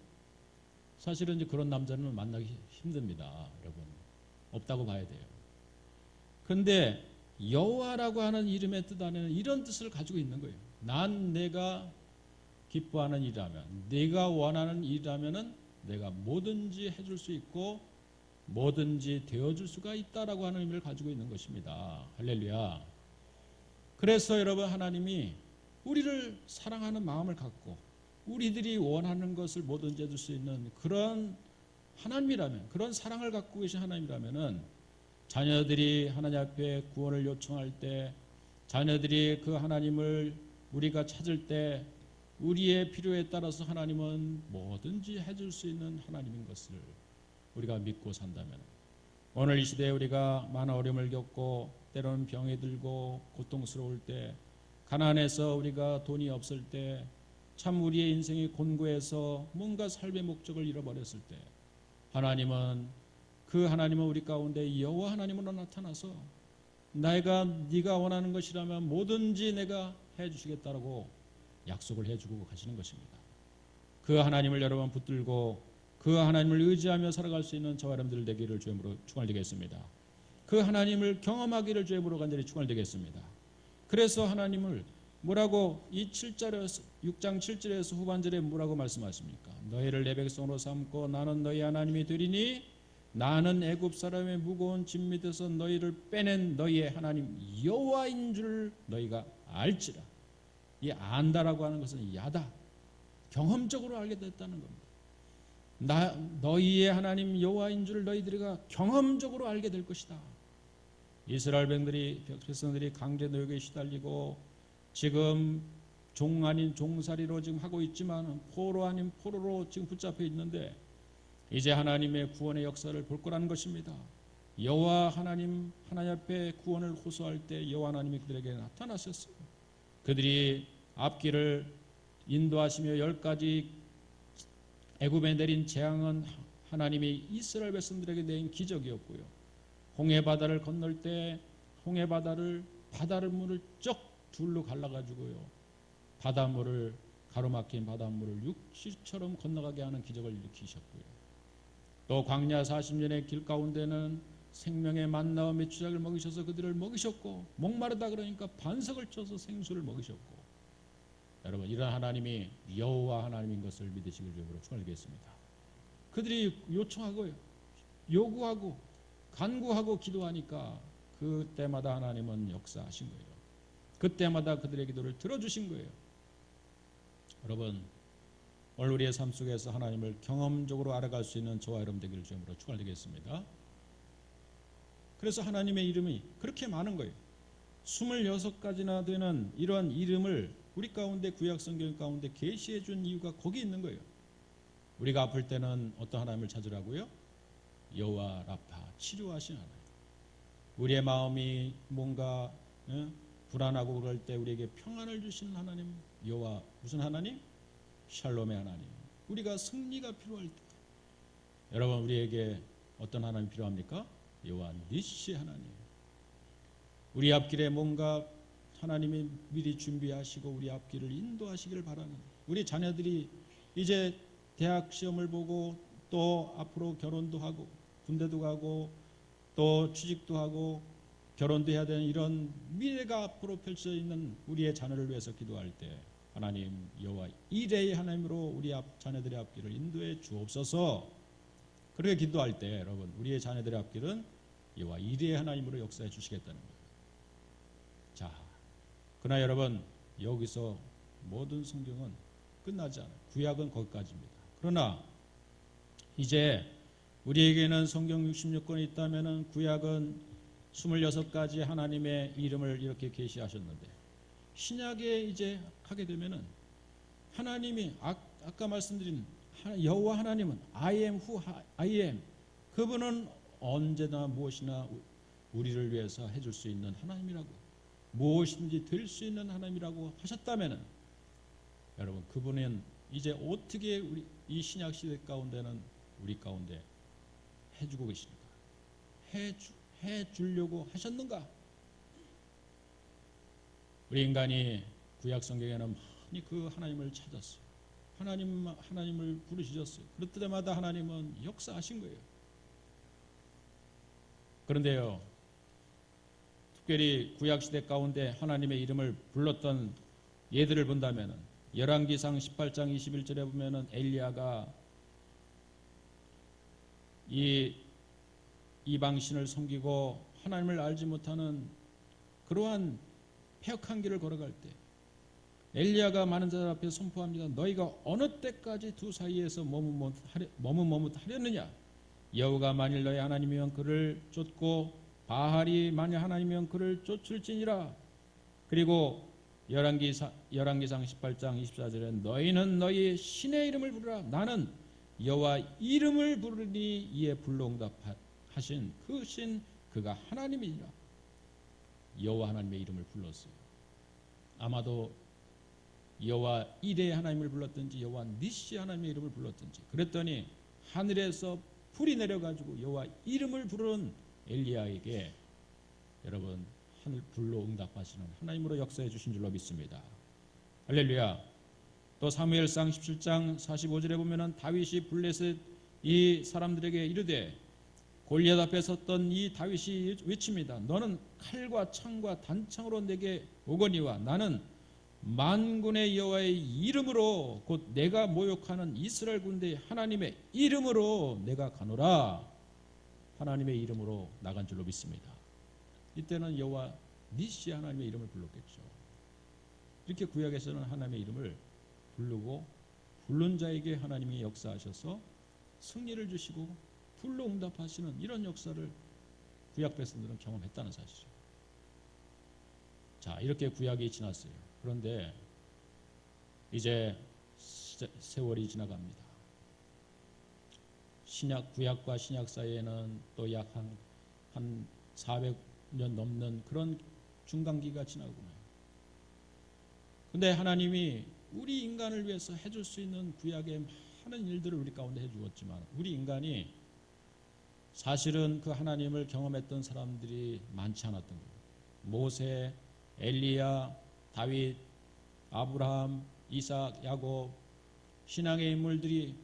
사실은 이제 그런 남자는 만나기 힘듭니다, 여러분. 없다고 봐야 돼요. 그런데 여호와라고 하는 이름의 뜻 안에는 이런 뜻을 가지고 있는 거예요. 난 내가 기뻐하는 일이라면, 내가 원하는 일이라면은 내가 뭐든지 해줄 수 있고 뭐든지 되어줄 수가 있다라고 하는 의미를 가지고 있는 것입니다. 할렐루야. 그래서 여러분, 하나님이 우리를 사랑하는 마음을 갖고 우리들이 원하는 것을 뭐든지 해줄 수 있는 그런 하나님이라면, 그런 사랑을 갖고 계신 하나님이라면은 자녀들이 하나님 앞에 구원을 요청할 때, 자녀들이 그 하나님을 우리가 찾을 때 우리의 필요에 따라서 하나님은 뭐든지 해줄 수 있는 하나님인 것을 우리가 믿고 산다면, 오늘 이 시대에 우리가 많은 어려움을 겪고 때로는 병에 들고 고통스러울 때, 가난해서 우리가 돈이 없을 때, 참 우리의 인생이 곤고해서 뭔가 삶의 목적을 잃어버렸을 때, 그 하나님은 우리 가운데 여호와 하나님으로 나타나서 네가 원하는 것이라면 뭐든지 내가 해주시겠다라고 약속을 해주고 가시는 것입니다. 그 하나님을 여러분 붙들고 그 하나님을 의지하며 살아갈 수 있는 저와 여러분들 되기를 주님으로 축원드리겠습니다. 그 하나님을 경험하기를 주님으로 간절히 축원드리겠습니다. 그래서 하나님을 뭐라고 이 6장 7절에서 후반절에 뭐라고 말씀하십니까? 너희를 내 백성으로 삼고 나는 너희 하나님이 되리니 나는 애굽 사람의 무거운 짐 밑에서 너희를 빼낸 너희의 하나님 여호와인 줄 너희가 알지라. 이 안다라고 하는 것은 야다, 경험적으로 알게 됐다는 겁니다. 너희의 하나님 여호와인 줄 너희들이가 경험적으로 알게 될 것이다. 이스라엘 백성들이 강제 노역에 시달리고 지금 종 아닌 종살이로 지금 하고 있지만 포로 아닌 포로로 지금 붙잡혀 있는데 이제 하나님의 구원의 역사를 볼 거라는 것입니다. 여호와 하나님 앞에 구원을 호소할 때 여호와 하나님이 그들에게 나타나셨어요. 그들이 앞길을 인도하시며 10가지 애굽에 내린 재앙은 하나님이 이스라엘 백성들에게 내린 기적이었고요. 홍해 바다를 건널 때 홍해 바다를 문을 쩍 둘로 갈라가지고요, 바닷물을 가로막힌 바닷물을 육지처럼 건너가게 하는 기적을 일으키셨고요. 또 광야 40년의 길 가운데는 생명의 만나와 메추작을 먹이셔서 그들을 먹이셨고, 목마르다 그러니까 반석을 쳐서 생수를 먹이셨고, 여러분 이런 하나님이 여호와 하나님인 것을 믿으시길 주님으로 축원드리겠습니다. 그들이 요청하고요, 요구하고 간구하고 기도하니까 그때마다 하나님은 역사하신 거예요. 그때마다 그들의 기도를 들어주신 거예요. 여러분, 오늘 우리의 삶 속에서 하나님을 경험적으로 알아갈 수 있는 저와 여러분 되기를 주님으로 축원드리겠습니다. 그래서 하나님의 이름이 그렇게 많은 거예요. 26가지나 되는 이러한 이름을 우리 가운데 구약 성경 가운데 계시해 준 이유가 거기 있는 거예요. 우리가 아플 때는 어떤 하나님을 찾으라고요? 여호와 라파, 치료하신 하나님. 우리의 마음이 뭔가 불안하고 그럴 때 우리에게 평안을 주시는 하나님, 여호와 무슨 하나님? 샬롬의 하나님. 우리가 승리가 필요할 때, 여러분 우리에게 어떤 하나님이 필요합니까? 여호와 니시 하나님. 우리 앞길에 뭔가 하나님이 미리 준비하시고 우리 앞길을 인도하시기를 바라는, 우리 자녀들이 이제 대학 시험을 보고 또 앞으로 결혼도 하고 군대도 가고 또 취직도 하고 결혼도 해야 되는 이런 미래가 앞으로 펼쳐져 있는 우리의 자녀를 위해서 기도할 때, 하나님 여호와 이레의 하나님으로 우리 자녀들의 앞길을 인도해 주옵소서. 그렇게 기도할 때 여러분 우리의 자녀들의 앞길은 여호와 이레의 하나님으로 역사해 주시겠다는 거예요. 자, 그러나 여러분 여기서 모든 성경은 끝나지 않아요. 구약은 거기까지입니다. 그러나 이제 우리에게는 성경 66권이 있다면 구약은 26가지 하나님의 이름을 이렇게 계시하셨는데, 신약에 이제 하게 되면은 하나님이 아까 말씀드린 여호와 하나님은 I am who I am, 그분은 언제나 무엇이나 우리를 위해서 해줄 수 있는 하나님이라고, 무엇인지 될 수 있는 하나님이라고 하셨다면은 여러분 그분은 이제 어떻게 우리 이 신약 시대 가운데는 우리 가운데 해주고 계십니까? 해주려고 하셨는가? 우리 인간이 구약 성경에는 많이 그 하나님을 찾았어요. 하나님을 부르시셨어요. 그럴 때마다 하나님은 역사하신 거예요. 그런데요, 특별히 구약 시대 가운데 하나님의 이름을 불렀던 예들을 본다면은 열왕기상 18장 21절에 보면은 엘리야가 이 이방신을 섬기고 하나님을 알지 못하는 그러한 폐역한 길을 걸어갈 때 엘리야가 많은 자들 앞에 선포합니다. 너희가 어느 때까지 두 사이에서 머뭇머뭇하려느냐? 여호와가 만일 너희 하나님이면 그를 쫓고 바알이 만일 하나님이면 그를 쫓을지니라. 그리고 열왕기상 18장 24절에 너희는 너희 신의 이름을 부르라. 나는 여호와 이름을 부르니 이에 불러응답하신 그 신 그가 하나님이니라. 여호와 하나님의 이름을 불렀어요. 아마도 여호와 이레 하나님을 불렀든지 여호와 니시 하나님의 이름을 불렀든지 그랬더니 하늘에서 불이 내려가지고 여호와 이름을 부르는 엘리야에게 여러분 하늘 불로 응답하시는 하나님으로 역사해 주신 줄로 믿습니다. 할렐루야. 또 사무엘상 17장 45절에 보면은 다윗이 블레셋 이 사람들에게 이르되 골리앗 앞에 섰던 이 다윗이 외칩니다. 너는 칼과 창과 단창으로 내게 오거니와 나는 만군의 여호와의 이름으로 곧 내가 모욕하는 이스라엘 군대의 하나님의 이름으로 내가 가노라. 하나님의 이름으로 나간 줄로 믿습니다. 이때는 여호와 니시 하나님의 이름을 불렀겠죠. 이렇게 구약에서는 하나님의 이름을 부르고 부른 자에게 하나님이 역사하셔서 승리를 주시고 불로 응답하시는 이런 역사를 구약 백성들은 경험했다는 사실이죠. 자, 이렇게 구약이 지났어요. 그런데 이제 세월이 지나갑니다. 구약과 신약 사이에는 또 약 한 400년 넘는 그런 중간기가 지나고요. 근데 하나님이 우리 인간을 위해서 해줄 수 있는 구약의 많은 일들을 우리 가운데 해주었지만 우리 인간이 사실은 그 하나님을 경험했던 사람들이 많지 않았던 거예요. 모세, 엘리야, 다윗, 아브라함, 이삭, 야곱 신앙의 인물들이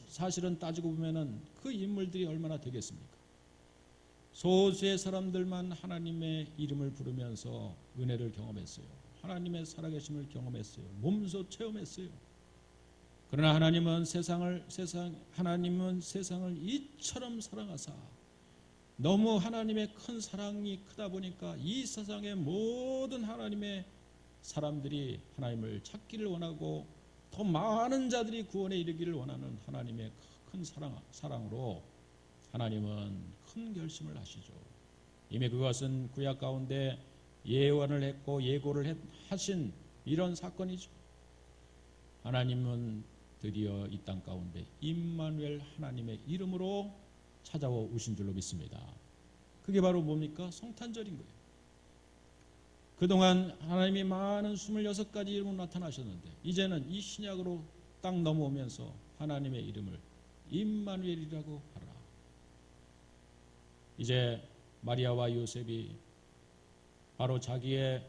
사실은 따지고 보면은 그 인물들이 얼마나 되겠습니까? 소수의 사람들만 하나님의 이름을 부르면서 은혜를 경험했어요. 하나님의 살아계심을 경험했어요. 몸소 체험했어요. 그러나 하나님은 세상을 이처럼 사랑하사 너무 하나님의 큰 사랑이 크다 보니까 이 세상의 모든 하나님의 사람들이 하나님을 찾기를 원하고 더 많은 자들이 구원에 이르기를 원하는 하나님의 큰 사랑으로 하나님은 큰 결심을 하시죠. 이미 그것은 구약 가운데 예언을 했고 예고를 하신 이런 사건이죠. 하나님은 드디어 이 땅 가운데 임마누엘 하나님의 이름으로 찾아오신 줄로 믿습니다. 그게 바로 뭡니까? 성탄절인 거예요. 그동안 하나님이 많은 26가지 이름으로 나타나셨는데 이제는 이 신약으로 딱 넘어오면서 하나님의 이름을 임마누엘이라고 하라. 이제 마리아와 요셉이 바로 자기의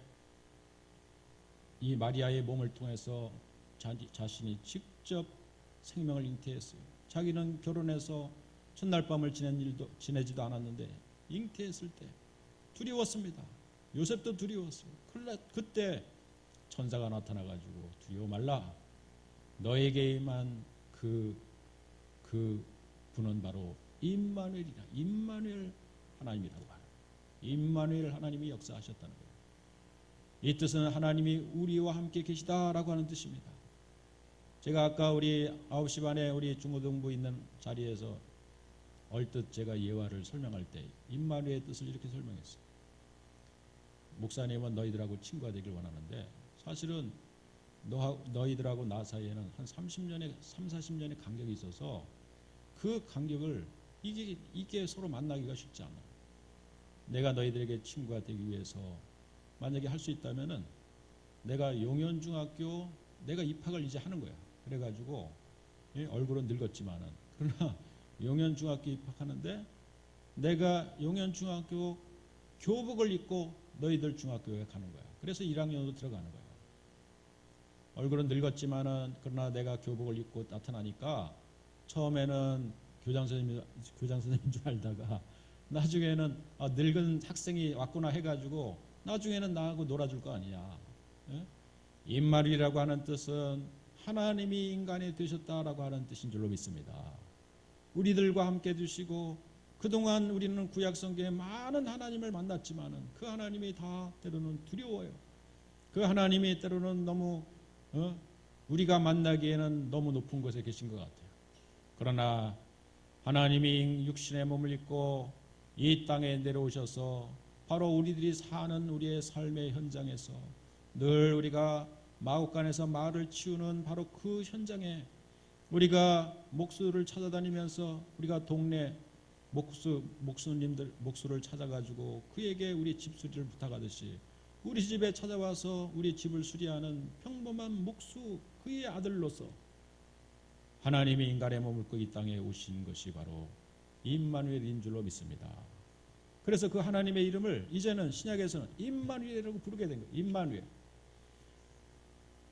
이 마리아의 몸을 통해서 자신이 직접 생명을 잉태했어요. 자기는 결혼해서 첫날 밤을 지내지도 않았는데 잉태했을 때 두려웠습니다. 요셉도 두려웠어요. 그때 천사가 나타나가지고 두려워 말라. 너에게만 그 분은 바로 임마누엘이라. 임마누엘 하나님이라고 하는. 임마누엘 하나님이 역사하셨다는 거예요. 이 뜻은 하나님이 우리와 함께 계시다라고 하는 뜻입니다. 제가 아까 우리 9시 반에 우리 중고등부 있는 자리에서 얼뜻 제가 예화를 설명할 때 임마누엘의 뜻을 이렇게 설명했어요. 목사님은 너희들하고 친구가 되길 원하는데 사실은 너희들하고 나 사이에는 한 40년의 간격이 있어서 그 간격을 이게 서로 만나기가 쉽지 않아요. 내가 너희들에게 친구가 되기 위해서 만약에 할 수 있다면은 내가 용현중학교 내가 입학을 이제 하는 거야. 그래가지고 얼굴은 늙었지만은 그러나 용현중학교 입학하는데 내가 용현중학교 교복을 입고 너희들 중학교에 가는 거야. 그래서 1학년으로 들어가는 거예요. 얼굴은 늙었지만은 그러나 내가 교복을 입고 나타나니까 처음에는 교장 선생님인 줄 알다가 나중에는 늙은 학생이 왔구나 해가지고 나중에는 나하고 놀아줄 거 아니야. 예? 임마누엘이라고 하는 뜻은 하나님이 인간이 되셨다라고 하는 뜻인 줄로 믿습니다. 우리들과 함께 두시고 그동안 우리는 구약 성경에 많은 하나님을 만났지만은 그 하나님이 다 때로는 두려워요. 그 하나님이 때로는 너무 우리가 만나기에는 너무 높은 곳에 계신 것 같아요. 그러나 하나님이 육신의 몸을 입고 이 땅에 내려오셔서 바로 우리들이 사는 우리의 삶의 현장에서 늘 우리가 마구간에서 말을 치우는 바로 그 현장에 우리가 목수를 찾아다니면서 우리가 동네 목수를 찾아가지고 그에게 우리 집수리를 부탁하듯이 우리 집에 찾아와서 우리 집을 수리하는 평범한 목수 그의 아들로서 하나님이 인간의 몸을 입고 이 땅에 오신 것이 바로 임마누엘인 줄로 믿습니다. 그래서 그 하나님의 이름을 이제는 신약에서는 임마누엘이라고 부르게 된 거예요. 임마누엘.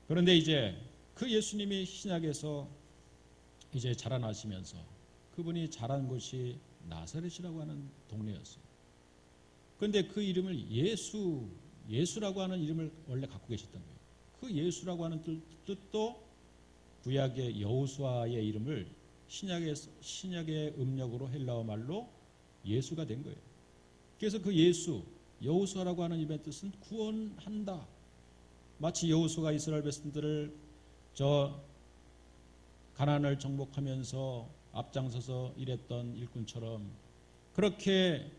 그런데 이제 그 예수님이 신약에서 이제 자라나시면서 그분이 자란 곳이 나사렛이라고 하는 동네였어요. 그런데 그 이름을 예수라고 하는 이름을 원래 갖고 계셨던 거예요. 그 예수라고 하는 뜻도 구약의 여호수아의 이름을 신약의 음력으로 헬라어 말로 예수가 된 거예요. 그래서 그 여호수아라고 하는 이름의 뜻은 구원한다. 마치 여호수아가 이스라엘 백성들을 가나안을 정복하면서 앞장서서 일했던 일꾼처럼 그렇게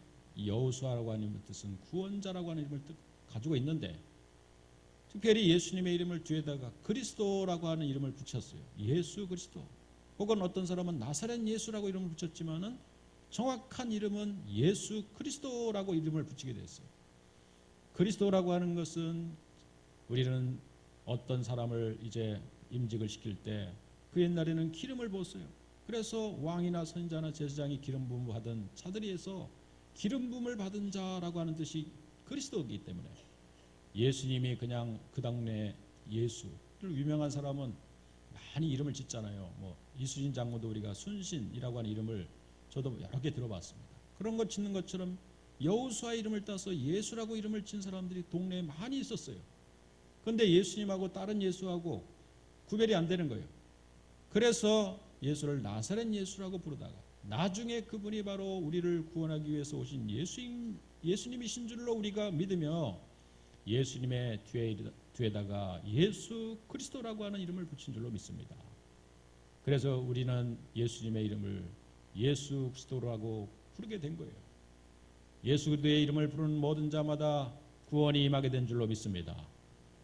여호수아라고 하는 이름의 뜻은 구원자라고 하는 이름을 가지고 있는데 특별히 예수님의 이름을 뒤에다가 그리스도라고 하는 이름을 붙였어요. 예수 그리스도. 혹은 어떤 사람은 나사렛 예수라고 이름을 붙였지만은 정확한 이름은 예수 그리스도라고 이름을 붙이게 됐어요. 그리스도라고 하는 것은 우리는 어떤 사람을 이제 임직을 시킬 때 그 옛날에는 기름을 부었어요. 그래서 왕이나 선지자나 제사장이 기름 부음을 받은 자들에서 기름 부음을 받은 자라고 하는 뜻이 그리스도이기 때문에 예수님이 그냥 그 당내 예수를 유명한 사람은 많이 이름을 짓잖아요. 뭐 이수진 장모도 우리가 순신이라고 하는 이름을 저도 여러 개 들어봤습니다. 그런 것 짓는 것처럼 여호수아 이름을 따서 예수라고 이름을 진 사람들이 동네에 많이 있었어요. 그런데 예수님하고 다른 예수하고 구별이 안 되는 거예요. 그래서 예수를 나사렛 예수라고 부르다가 나중에 그분이 바로 우리를 구원하기 위해서 오신 예수님이신 줄로 우리가 믿으며 예수님의 뒤에다가 예수 그리스도라고 하는 이름을 붙인 줄로 믿습니다. 그래서 우리는 예수님의 이름을 예수 그리스도라고 부르게 된 거예요. 예수 그리스도의 이름을 부르는 모든 자마다 구원이 임하게 된 줄로 믿습니다.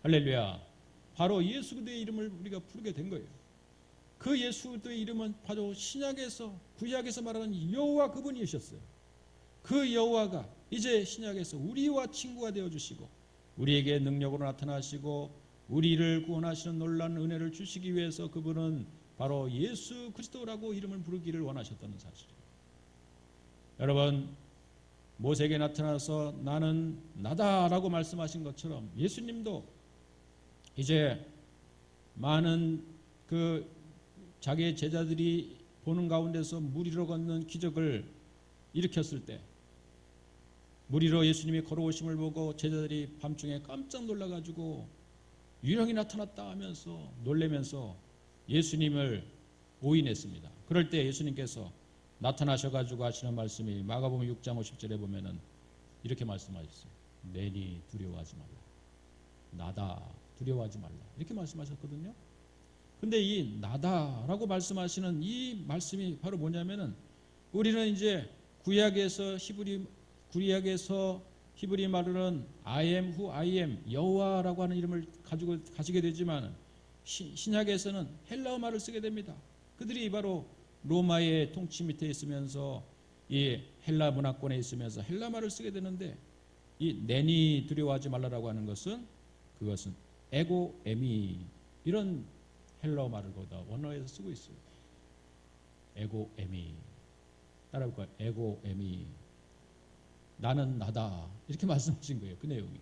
할렐루야. 바로 예수 그리스도의 이름을 우리가 부르게 된 거예요. 그 예수 그리스도의 이름은 바로 신약에서 구약에서 말하는 여호와 그분이셨어요. 그 여호와가 이제 신약에서 우리와 친구가 되어 주시고 우리에게 능력으로 나타나시고 우리를 구원하시는 놀라운 은혜를 주시기 위해서 그분은 바로 예수 그리스도라고 이름을 부르기를 원하셨다는 사실이에요. 여러분 모세에게 나타나서 나는 나다라고 말씀하신 것처럼 예수님도 이제 많은 자기의 제자들이 보는 가운데서 물 위로 걷는 기적을 일으켰을 때 물 위로 예수님이 걸어오심을 보고 제자들이 밤중에 깜짝 놀라가지고 유령이 나타났다 하면서 놀라면서 예수님을 오인했습니다. 그럴 때 예수님께서 나타나셔가지고 하시는 말씀이 마가복음 6장 50절에 보면은 이렇게 말씀하셨어요. 내니 두려워하지 말라. 나다 두려워하지 말라. 이렇게 말씀하셨거든요. 근데 이 나다라고 말씀하시는 이 말씀이 바로 뭐냐면은 우리는 이제 구약에서 히브리 말로는 I am who I am 여호와라고 하는 이름을 가지게 되지만 신약에서는 헬라어 말을 쓰게 됩니다. 그들이 바로 로마의 통치 밑에 있으면서 이 헬라 문화권에 있으면서 헬라 말을 쓰게 되는데 이 내니 두려워하지 말라라고 하는 것은 그것은 에고 에미 이런 헬라어 말을 거기다 원어에서 쓰고 있어요. 에고 에미 따라해볼까요? 에고 에미 나는 나다 이렇게 말씀하신 거예요. 그 내용이.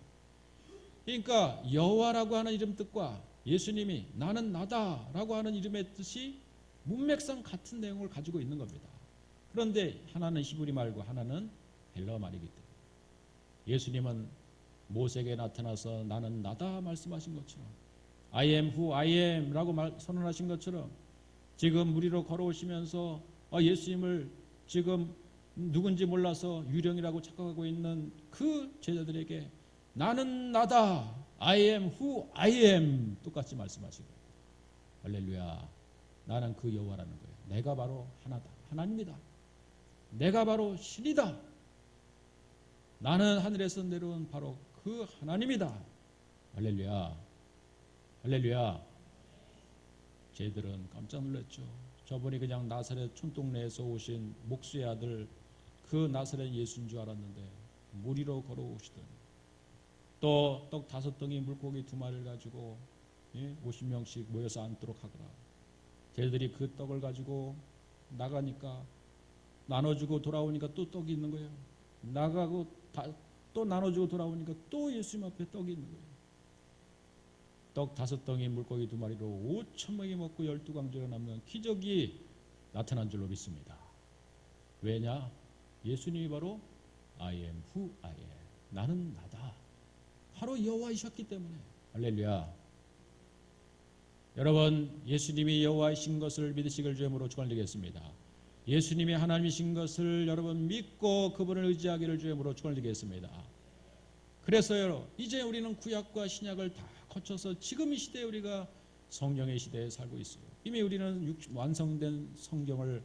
그러니까 여호와라고 하는 이름 뜻과 예수님이 나는 나다라고 하는 이름의 뜻이 문맥상 같은 내용을 가지고 있는 겁니다. 그런데 하나는 히브리 말고 하나는 헬라어 말이기 때문에 예수님은 모세에게 나타나서 나는 나다 말씀하신 것처럼 I am who I am 라고 선언하신 것처럼 지금 무리로 걸어오시면서 예수님을 지금 누군지 몰라서 유령이라고 착각하고 있는 그 제자들에게 나는 나다 I am who I am 똑같이 말씀하신 거예요. 할렐루야. 나는 그 여호와라는 거예요. 내가 바로 하나다. 하나님이다. 내가 바로 신이다. 나는 하늘에서 내려온 바로 그 하나님이다. 할렐루야. 할렐루야. 쟤들은 깜짝 놀랐죠. 저분이 그냥 나사렛 촌동네에서 오신 목수의 아들 그 나사렛 예수인 줄 알았는데 무리로 걸어오시더니 또 떡 5덩이 물고기 2마리를 가지고 50명씩 모여서 앉도록 하거라. 쟤들이 그 떡을 가지고 나가니까 나눠주고 돌아오니까 또 떡이 있는 거예요. 나가고 또 나눠주고 돌아오니까 또 예수님 앞에 떡이 있는 거예요. 떡 5덩이 물고기 2마리로 5,000명이 먹고 12강제가 남는 기적이 나타난 줄로 믿습니다. 왜냐? 예수님이 바로 I am who I am. 나는 나다. 바로 여호와이셨기 때문에. 할렐루야. 여러분, 예수님이 여호와이신 것을 믿으시길 주님으로 축원드리겠습니다. 예수님이 하나님이신 것을 여러분 믿고 그분을 의지하기를 주님으로 축원드리겠습니다. 그래서요, 이제 우리는 구약과 신약을 다 거쳐서 지금 이 시대에 우리가 성령의 시대에 살고 있어요. 이미 우리는 완성된 성경을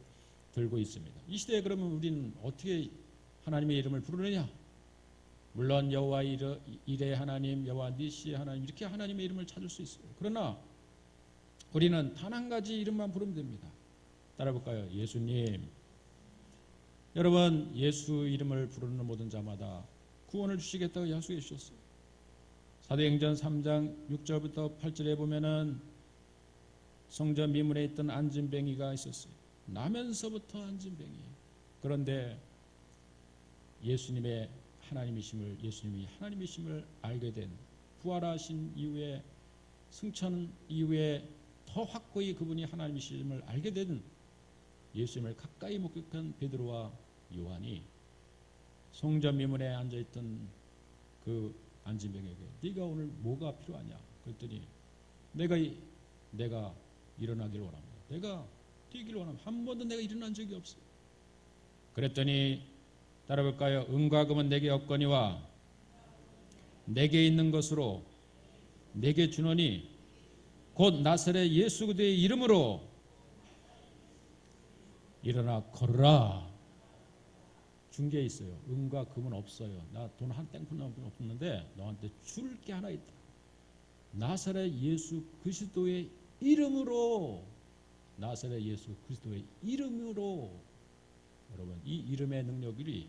들고 있습니다. 이 시대에 그러면 우리는 어떻게 하나님의 이름을 부르느냐? 물론 여호와 이레 하나님, 여호와 니시의 하나님 이렇게 하나님의 이름을 찾을 수 있어요. 그러나 우리는 단 한 가지 이름만 부르면 됩니다. 따라볼까요? 예수님. 여러분, 예수 이름을 부르는 모든 자마다 구원을 주시겠다고 약속해 주셨어요. 사도행전 3장 6절부터 8절에 보면은 성전 미문에 있던 안진뱅이가 있었어요. 나면서부터 안진뱅이. 그런데 예수님이 하나님이심을 알게 된 부활하신 이후에 승천 이후에 더 확고히 그분이 하나님이심을 알게 된 예수님을 가까이 목격한 베드로와 요한이 성전 미문에 앉아있던 그 안진뱅에게 네가 오늘 뭐가 필요하냐? 그랬더니 내가 일어나길 원합니다. 내가 뛰기를 원합니다. 한 번도 내가 일어난 적이 없어요. 그랬더니 따라볼까요? 은과 금은 내게 없거니와 내게 있는 것으로 내게 주노니 곧 나사렛 예수 그리스도의 이름으로 일어나 걸으라. 준 게 있어요. 은과 금은 없어요. 나 돈 한 땡푼 없는데 너한테 줄 게 하나 있다. 나사렛 예수 그리스도의 이름으로, 나사렛 예수 그리스도의 이름으로. 여러분, 이 이름의 능력이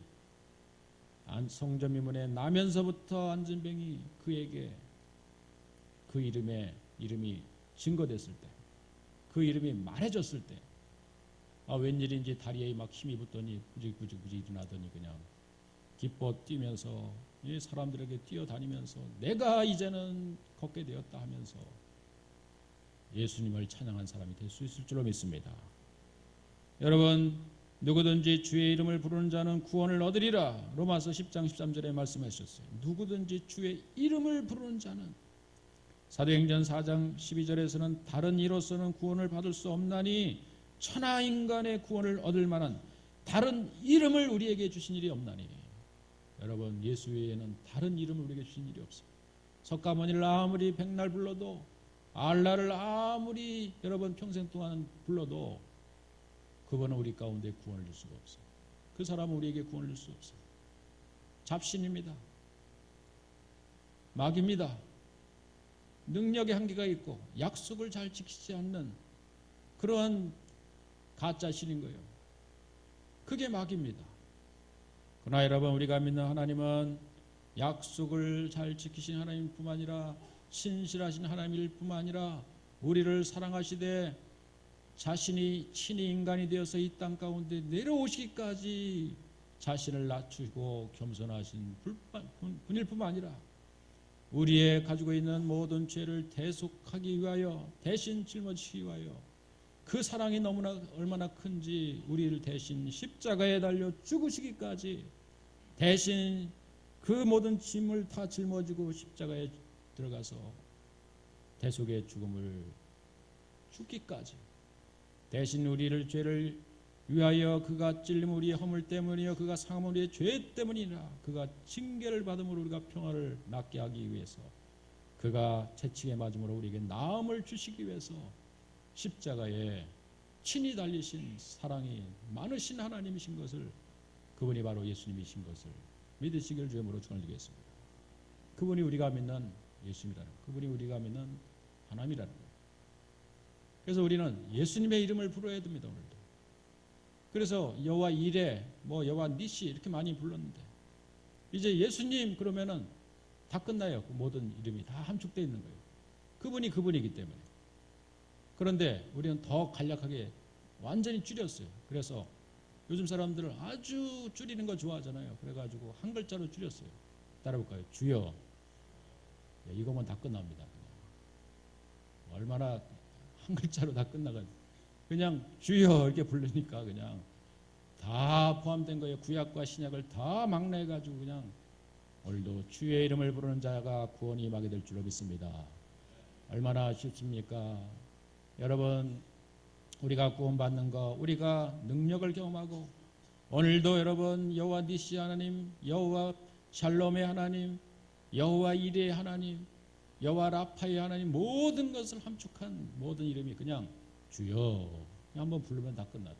성전 미문에 나면서부터 안진뱅이 그에게 그 이름이 증거됐을 때, 그 이름이 말해졌을 때, 웬일인지 다리에 막 힘이 붙더니 부지부지 일어나더니 그냥 기뻐 뛰면서 사람들에게 뛰어다니면서 내가 이제는 걷게 되었다 하면서 예수님을 찬양한 사람이 될 수 있을 줄로 믿습니다. 여러분, 누구든지 주의 이름을 부르는 자는 구원을 얻으리라. 로마서 10장 13절에 말씀하셨어요. 누구든지 주의 이름을 부르는 자는. 사도행전 4장 12절에서는 다른 이로서는 구원을 받을 수 없나니 천하 인간의 구원을 얻을 만한 다른 이름을 우리에게 주신 일이 없나니. 여러분, 예수 외에는 다른 이름을 우리에게 주신 일이 없어요. 석가모니를 아무리 백날 불러도, 알라를 아무리 여러분 평생 동안 불러도 그분은 우리 가운데 구원을 줄 수가 없어요. 그 사람은 우리에게 구원을 줄 수 없어요. 잡신입니다. 마귀입니다. 능력의 한계가 있고 약속을 잘 지키지 않는 그러한 가짜 신인 거예요. 그게 마귀입니다. 그러나 여러분, 우리가 믿는 하나님은 약속을 잘 지키신 하나님 뿐만 아니라 신실하신 하나님일 뿐만 아니라 우리를 사랑하시되 자신이 친히 인간이 되어서 이 땅 가운데 내려오시기까지 자신을 낮추고 겸손하신 분일 뿐만 아니라 우리의 가지고 있는 모든 죄를 대속하기 위하여 대신 짊어지기 위하여 그 사랑이 너무나 얼마나 큰지 우리를 대신 십자가에 달려 죽으시기까지 대신 그 모든 짐을 다 짊어지고 십자가에 들어가서 대속의 죽음을 죽기까지 대신 우리를 죄를 위하여 그가 찔림 우리의 허물 때문이요 그가 상함 우리의 죄 때문이라 그가 징계를 받음으로 우리가 평화를 낳게 하기 위해서 그가 채찍에 맞음으로 우리에게 나음을 주시기 위해서 십자가에 친히 달리신 사랑이 많으신 하나님이신 것을 그분이 바로 예수님이신 것을 믿으시길 주님으로 축원드리겠습니다. 그분이 우리가 믿는 예수님이라는 것, 그분이 우리가 믿는 하나님이라는 것. 그래서 우리는 예수님의 이름을 부르어야 됩니다. 오늘도. 그래서 여호와 이레, 여호와 니시 이렇게 많이 불렀는데 이제 예수님 그러면은 다 끝나요. 그 모든 이름이 다 함축되어 있는 거예요. 그분이 그분이기 때문에. 그런데 우리는 더 간략하게 완전히 줄였어요. 그래서 요즘 사람들은 아주 줄이는 거 좋아하잖아요. 그래가지고 한 글자로 줄였어요. 따라볼까요? 주여. 이거면 다 끝납니다. 그냥. 얼마나 한 글자로 다 끝나가지고 그냥 주여 이렇게 부르니까 그냥 다 포함된 거예요. 구약과 신약을 다 막내가지고 그냥 오늘도 주의 이름을 부르는 자가 구원이 임하게 될 줄로 믿습니다. 얼마나 쉽습니까? 여러분 우리가 구원받는 거 우리가 능력을 경험하고 오늘도 여러분 여호와 니시 하나님, 여호와 샬롬의 하나님, 여호와 이레의 하나님, 여호와 라파의 하나님 모든 것을 함축한 모든 이름이 그냥 주여 한번 부르면 다 끝나요.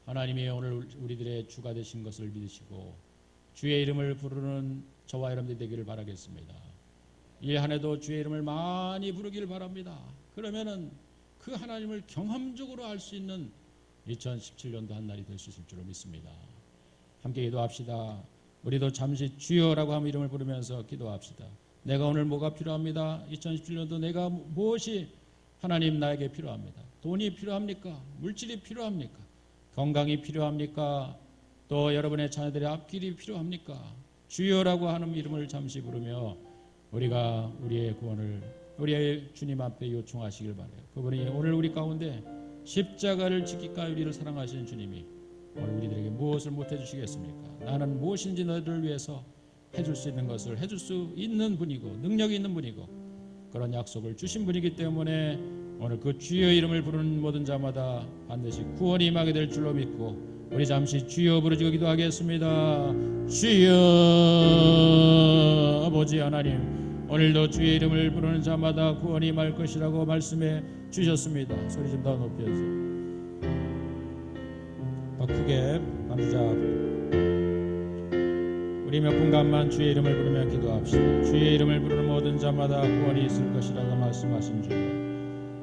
하나님이 오늘 우리들의 주가 되신 것을 믿으시고 주의 이름을 부르는 저와 여러분들이 되기를 바라겠습니다. 이 한 해도 주의 이름을 많이 부르기를 바랍니다. 그러면은 그 하나님을 경험적으로 알 수 있는 2017년도 한 날이 될 수 있을 줄로 믿습니다. 함께 기도합시다. 우리도 잠시 주여라고 하는 이름을 부르면서 기도합시다. 내가 오늘 뭐가 필요합니다. 2017년도 내가 무엇이 하나님 나에게 필요합니다. 돈이 필요합니까? 물질이 필요합니까? 건강이 필요합니까? 또 여러분의 자녀들의 앞길이 필요합니까? 주여라고 하는 이름을 잠시 부르며 우리가 우리의 구원을 우리의 주님 앞에 요청하시길 바라요. 그분이 오늘 우리 가운데 십자가를 지기까지 우리를 사랑하시는 주님이 오늘 우리들에게 무엇을 못 해주시겠습니까? 나는 무엇인지 너희들을 위해서 해줄 수 있는 것을 해줄 수 있는 분이고 능력이 있는 분이고 그런 약속을 주신 분이기 때문에 오늘 그 주여 이름을 부르는 모든 자마다 반드시 구원이 임하게 될 줄로 믿고 우리 잠시 주여 부르짖고 기도하겠습니다. 주여 아버지 하나님 오늘도 주의 이름을 부르는 자마다 구원이 임할 것이라고 말씀해 주셨습니다. 소리 좀 더 높여주세요. 더 크게 반주자 우리 몇 분간만 주의 이름을 부르며 기도합시다. 주의 이름을 부르는 모든 자마다 구원이 있을 것이라고 말씀하신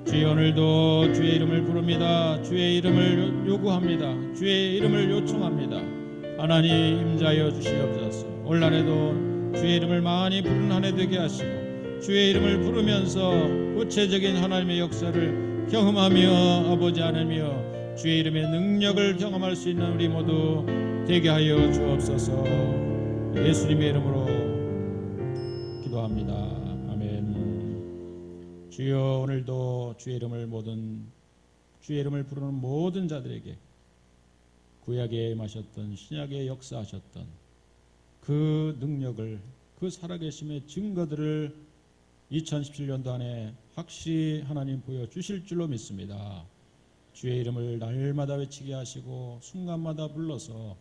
주여 오늘도 주의 이름을 부릅니다. 주의 이름을 요구합니다. 주의 이름을 요청합니다. 하나님 임자여 주시옵소서. 올 한해도 주의 이름을 많이 부르는 한 해 되게 하시고 주의 이름을 부르면서 구체적인 하나님의 역사를 경험하며 아버지 하나님이여 주의 이름의 능력을 경험할 수 있는 우리 모두 되게 하여 주옵소서. 예수님의 이름으로 기도합니다. 아멘. 주여 오늘도 주의 이름을 부르는 모든 자들에게 구약에 임하셨던 신약에 역사하셨던 그 능력을 그 살아계심의 증거들을 2017년도 안에 확실히 하나님 보여주실 줄로 믿습니다. 주의 이름을 날마다 외치게 하시고 순간마다 불러서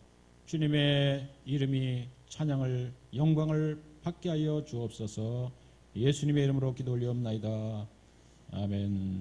주님의 이름이 찬양을 영광을 받게 하여 주옵소서. 예수님의 이름으로 기도 올리옵나이다. 아멘.